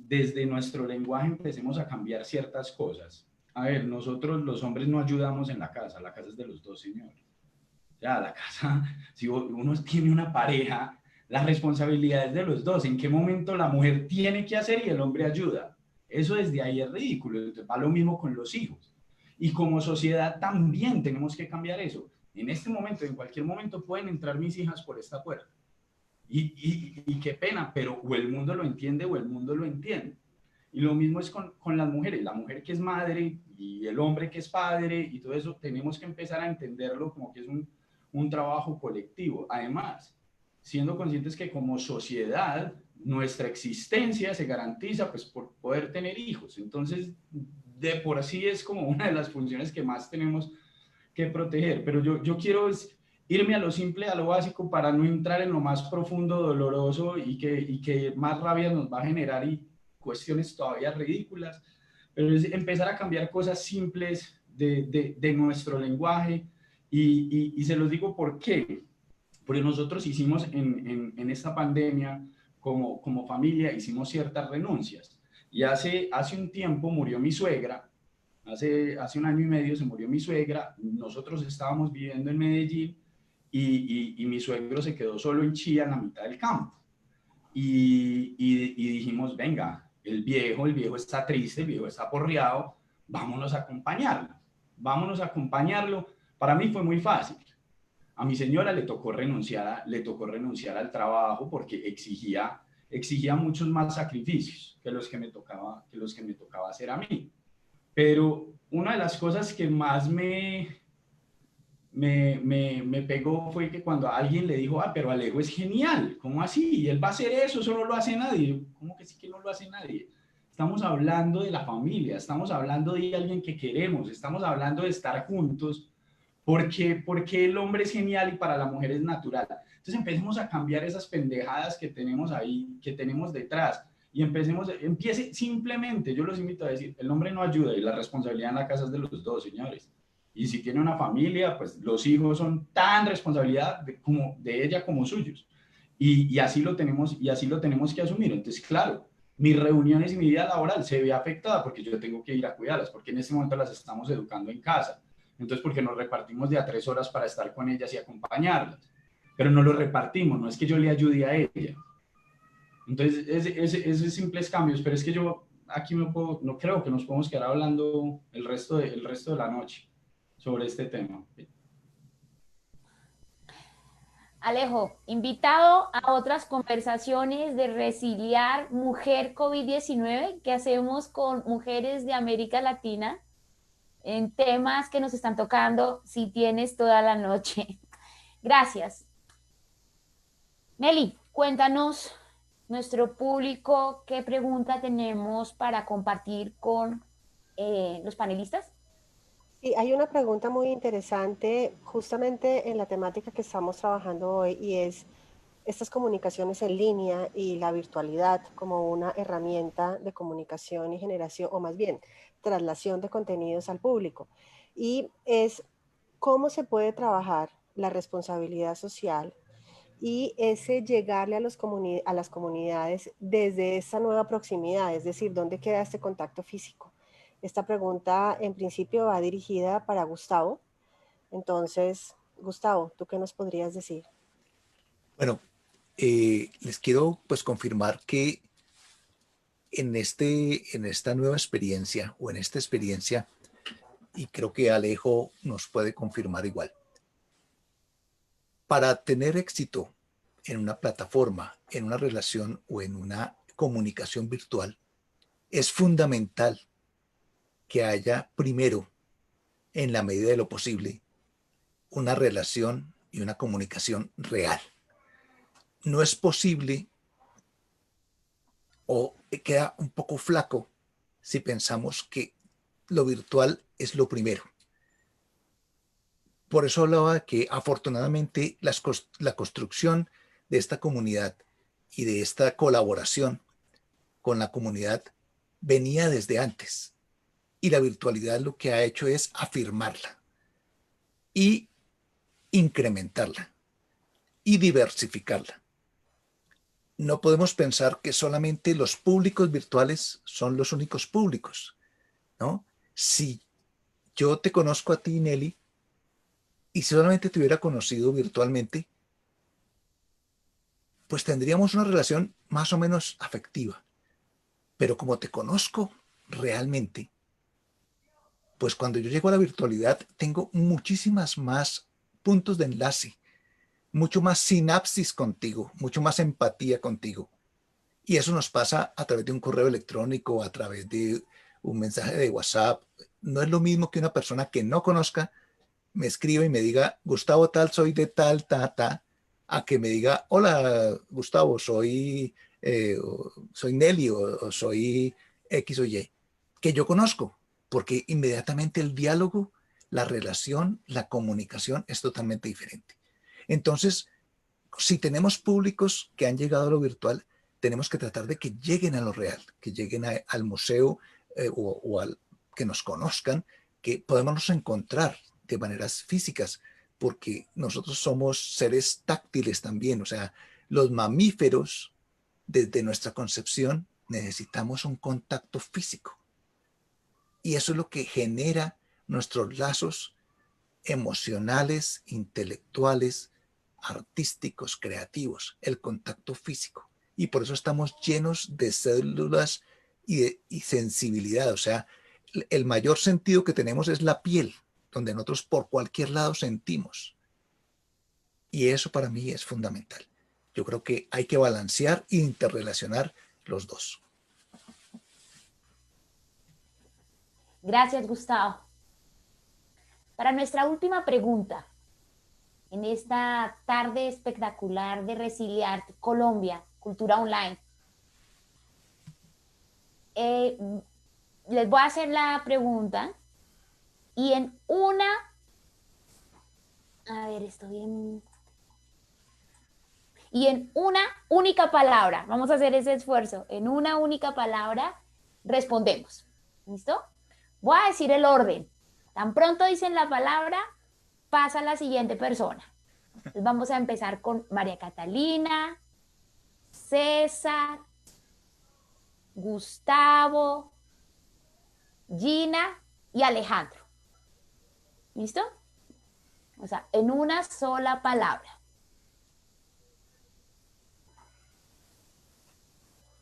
desde nuestro lenguaje empecemos a cambiar ciertas cosas. A ver, nosotros los hombres no ayudamos en la casa es de los dos, señor. Ya, la casa, si uno tiene una pareja, la responsabilidad es de los dos. ¿En qué momento la mujer tiene que hacer y el hombre ayuda? Eso desde ahí es ridículo. Entonces, va lo mismo con los hijos. Y como sociedad también tenemos que cambiar eso. En este momento, en cualquier momento pueden entrar mis hijas por esta puerta. Y qué pena, pero o el mundo lo entiende o el mundo lo entiende. Y lo mismo es con las mujeres. La mujer que es madre y el hombre que es padre y todo eso, tenemos que empezar a entenderlo como que es un trabajo colectivo. Además, siendo conscientes que como sociedad nuestra existencia se garantiza pues por poder tener hijos. Entonces, de por sí es como una de las funciones que más tenemos que proteger. Pero yo quiero irme a lo simple, a lo básico, para no entrar en lo más profundo, doloroso y que más rabia nos va a generar y cuestiones todavía ridículas, pero es empezar a cambiar cosas simples de nuestro lenguaje y se los digo por qué. Porque nosotros hicimos en esta pandemia, como familia, hicimos ciertas renuncias. Y hace un tiempo murió mi suegra, hace 1 año y medio se murió mi suegra, nosotros estábamos viviendo en Medellín y mi suegro se quedó solo en Chía, en la mitad del campo. Y dijimos, venga, el viejo está triste, el viejo está aporreado, vámonos a acompañarlo. Para mí fue muy fácil. A mi señora le tocó renunciar al trabajo porque exigía muchos más sacrificios que los que me tocaba hacer a mí. Pero una de las cosas que más me pegó fue que cuando alguien le dijo, pero Alejo es genial, ¿cómo así? Y él va a hacer eso no lo hace nadie. ¿Cómo que sí que no lo hace nadie? Estamos hablando de la familia, estamos hablando de alguien que queremos, estamos hablando de estar juntos, porque el hombre es genial y para la mujer es natural. Entonces empecemos a cambiar esas pendejadas que tenemos ahí, que tenemos detrás, y empiece simplemente, yo los invito a decir, el hombre no ayuda y la responsabilidad en la casa es de los dos, señores. Y si tiene una familia, pues los hijos son tan responsabilidad de ella como suyos. Y así lo tenemos que asumir. Entonces, claro, mis reuniones y mi vida laboral se ve afectada porque yo tengo que ir a cuidarlas, porque en este momento las estamos educando en casa. Entonces, porque nos repartimos de a 3 horas para estar con ellas y acompañarlas. Pero no lo repartimos, no es que yo le ayude a ella. Entonces, esos simples cambios, pero es que yo aquí no creo que nos podemos quedar hablando el resto de la noche sobre este tema. Alejo, invitado a otras conversaciones de Resiliar Mujer COVID-19 que hacemos con mujeres de América Latina en temas que nos están tocando si tienes toda la noche. Gracias. Meli, cuéntanos, nuestro público, qué pregunta tenemos para compartir con los panelistas. Sí, hay una pregunta muy interesante justamente en la temática que estamos trabajando hoy y es estas comunicaciones en línea y la virtualidad como una herramienta de comunicación y generación, o más bien, traslación de contenidos al público. Y es cómo se puede trabajar la responsabilidad social y ese llegarle a las comunidades desde esa nueva proximidad, es decir, ¿dónde queda este contacto físico? Esta pregunta en principio va dirigida para Gustavo. Entonces, Gustavo, ¿tú qué nos podrías decir? Bueno, les quiero pues confirmar que en esta nueva experiencia o en esta experiencia, y creo que Alejo nos puede confirmar igual, para tener éxito en una plataforma, en una relación o en una comunicación virtual, es fundamental que haya primero, en la medida de lo posible, una relación y una comunicación real. No es posible o queda un poco flaco si pensamos que lo virtual es lo primero. Por eso hablaba que afortunadamente la construcción de esta comunidad y de esta colaboración con la comunidad venía desde antes. Y la virtualidad lo que ha hecho es afirmarla y incrementarla y diversificarla. No podemos pensar que solamente los públicos virtuales son los únicos públicos, ¿no? Si yo te conozco a ti, Nelly, y si solamente te hubiera conocido virtualmente, pues tendríamos una relación más o menos afectiva. Pero como te conozco realmente, pues cuando yo llego a la virtualidad tengo muchísimas más puntos de enlace, mucho más sinapsis contigo, mucho más empatía contigo. Y eso nos pasa a través de un correo electrónico, a través de un mensaje de WhatsApp. No es lo mismo que una persona que no conozca me escriba y me diga, Gustavo tal, soy de tal, a que me diga, hola Gustavo, soy Nelly o soy X o Y, que yo conozco, porque inmediatamente el diálogo, la relación, la comunicación es totalmente diferente. Entonces, si tenemos públicos que han llegado a lo virtual, tenemos que tratar de que lleguen a lo real, que lleguen al museo que nos conozcan, que podamos encontrar de maneras físicas, porque nosotros somos seres táctiles también, o sea, los mamíferos, desde nuestra concepción, necesitamos un contacto físico. Y eso es lo que genera nuestros lazos emocionales, intelectuales, artísticos, creativos, el contacto físico. Y por eso estamos llenos de células y sensibilidad. O sea, el mayor sentido que tenemos es la piel, donde nosotros por cualquier lado sentimos. Y eso para mí es fundamental. Yo creo que hay que balancear e interrelacionar los dos. Gracias, Gustavo. Para nuestra última pregunta, en esta tarde espectacular de Resiliar Colombia, Cultura Online, les voy a hacer la pregunta y en una, a ver, estoy en, y en una única palabra, vamos a hacer ese esfuerzo, en una única palabra respondemos. ¿Listo? Voy a decir el orden. Tan pronto dicen la palabra, pasa a la siguiente persona. Entonces vamos a empezar con María Catalina, César, Gustavo, Gina y Alejandro. ¿Listo? O sea, en una sola palabra.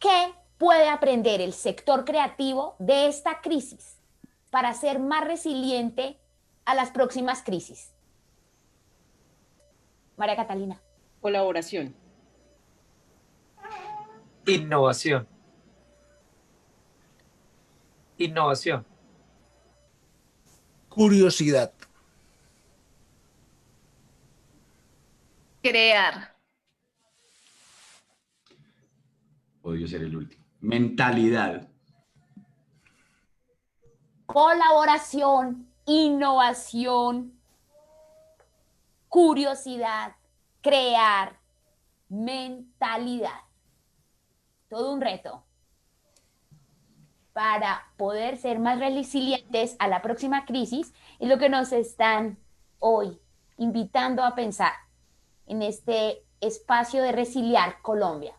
¿Qué puede aprender el sector creativo de esta crisis para ser más resiliente a las próximas crisis? María Catalina. Colaboración. Innovación. Innovación. Curiosidad. Crear. Odio ser el último. Mentalidad. Colaboración, innovación, curiosidad, crear, mentalidad. Todo un reto para poder ser más resilientes a la próxima crisis, es lo que nos están hoy invitando a pensar en este espacio de Resiliar Colombia.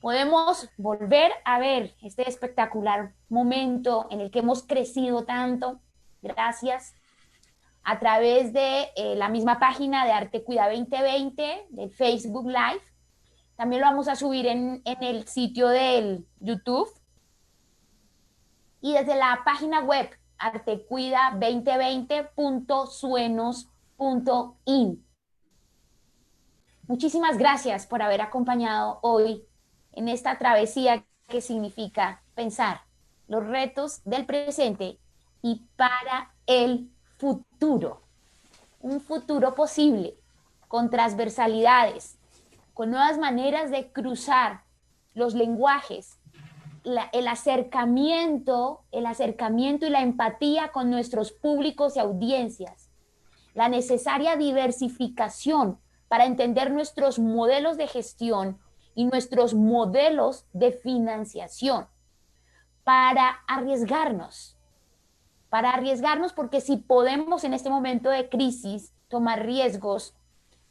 Podemos volver a ver este espectacular momento en el que hemos crecido tanto, gracias, a través de la misma página de Arte Cuida 2020, de Facebook Live. También lo vamos a subir en el sitio del YouTube. Y desde la página web artecuida2020.suenos.in. Muchísimas gracias por haber acompañado hoy en esta travesía que significa pensar los retos del presente y para el futuro. Un futuro posible, con transversalidades, con nuevas maneras de cruzar los lenguajes, el acercamiento y la empatía con nuestros públicos y audiencias, la necesaria diversificación para entender nuestros modelos de gestión y nuestros modelos de financiación, para arriesgarnos porque si podemos en este momento de crisis tomar riesgos,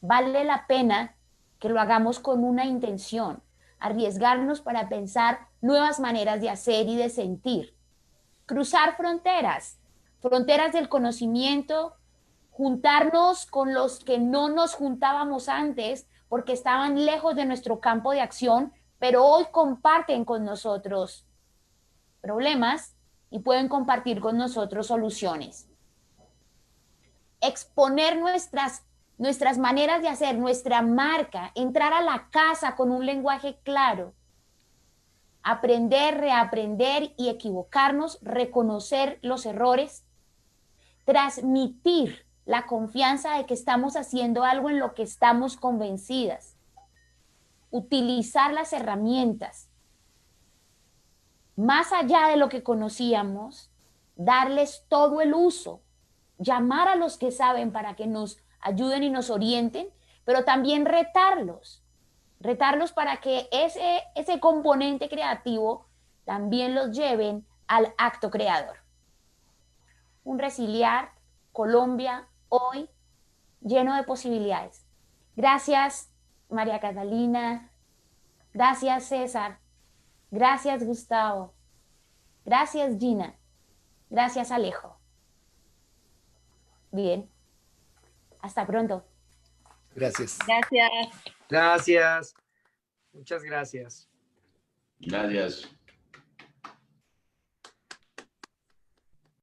vale la pena que lo hagamos con una intención, arriesgarnos para pensar nuevas maneras de hacer y de sentir, cruzar fronteras del conocimiento, juntarnos con los que no nos juntábamos antes porque estaban lejos de nuestro campo de acción, pero hoy comparten con nosotros problemas y pueden compartir con nosotros soluciones. Exponer nuestras maneras de hacer, nuestra marca, entrar a la casa con un lenguaje claro, aprender, reaprender y equivocarnos, reconocer los errores, transmitir la confianza de que estamos haciendo algo en lo que estamos convencidas, utilizar las herramientas, más allá de lo que conocíamos, darles todo el uso, llamar a los que saben para que nos ayuden y nos orienten, pero también retarlos para que ese componente creativo también los lleven al acto creador. Un Resiliar Colombia hoy lleno de posibilidades. Gracias, María Catalina. Gracias, César. Gracias, Gustavo. Gracias, Gina. Gracias, Alejo. Bien. Hasta pronto. Gracias. Gracias. Gracias. Muchas gracias. Gracias.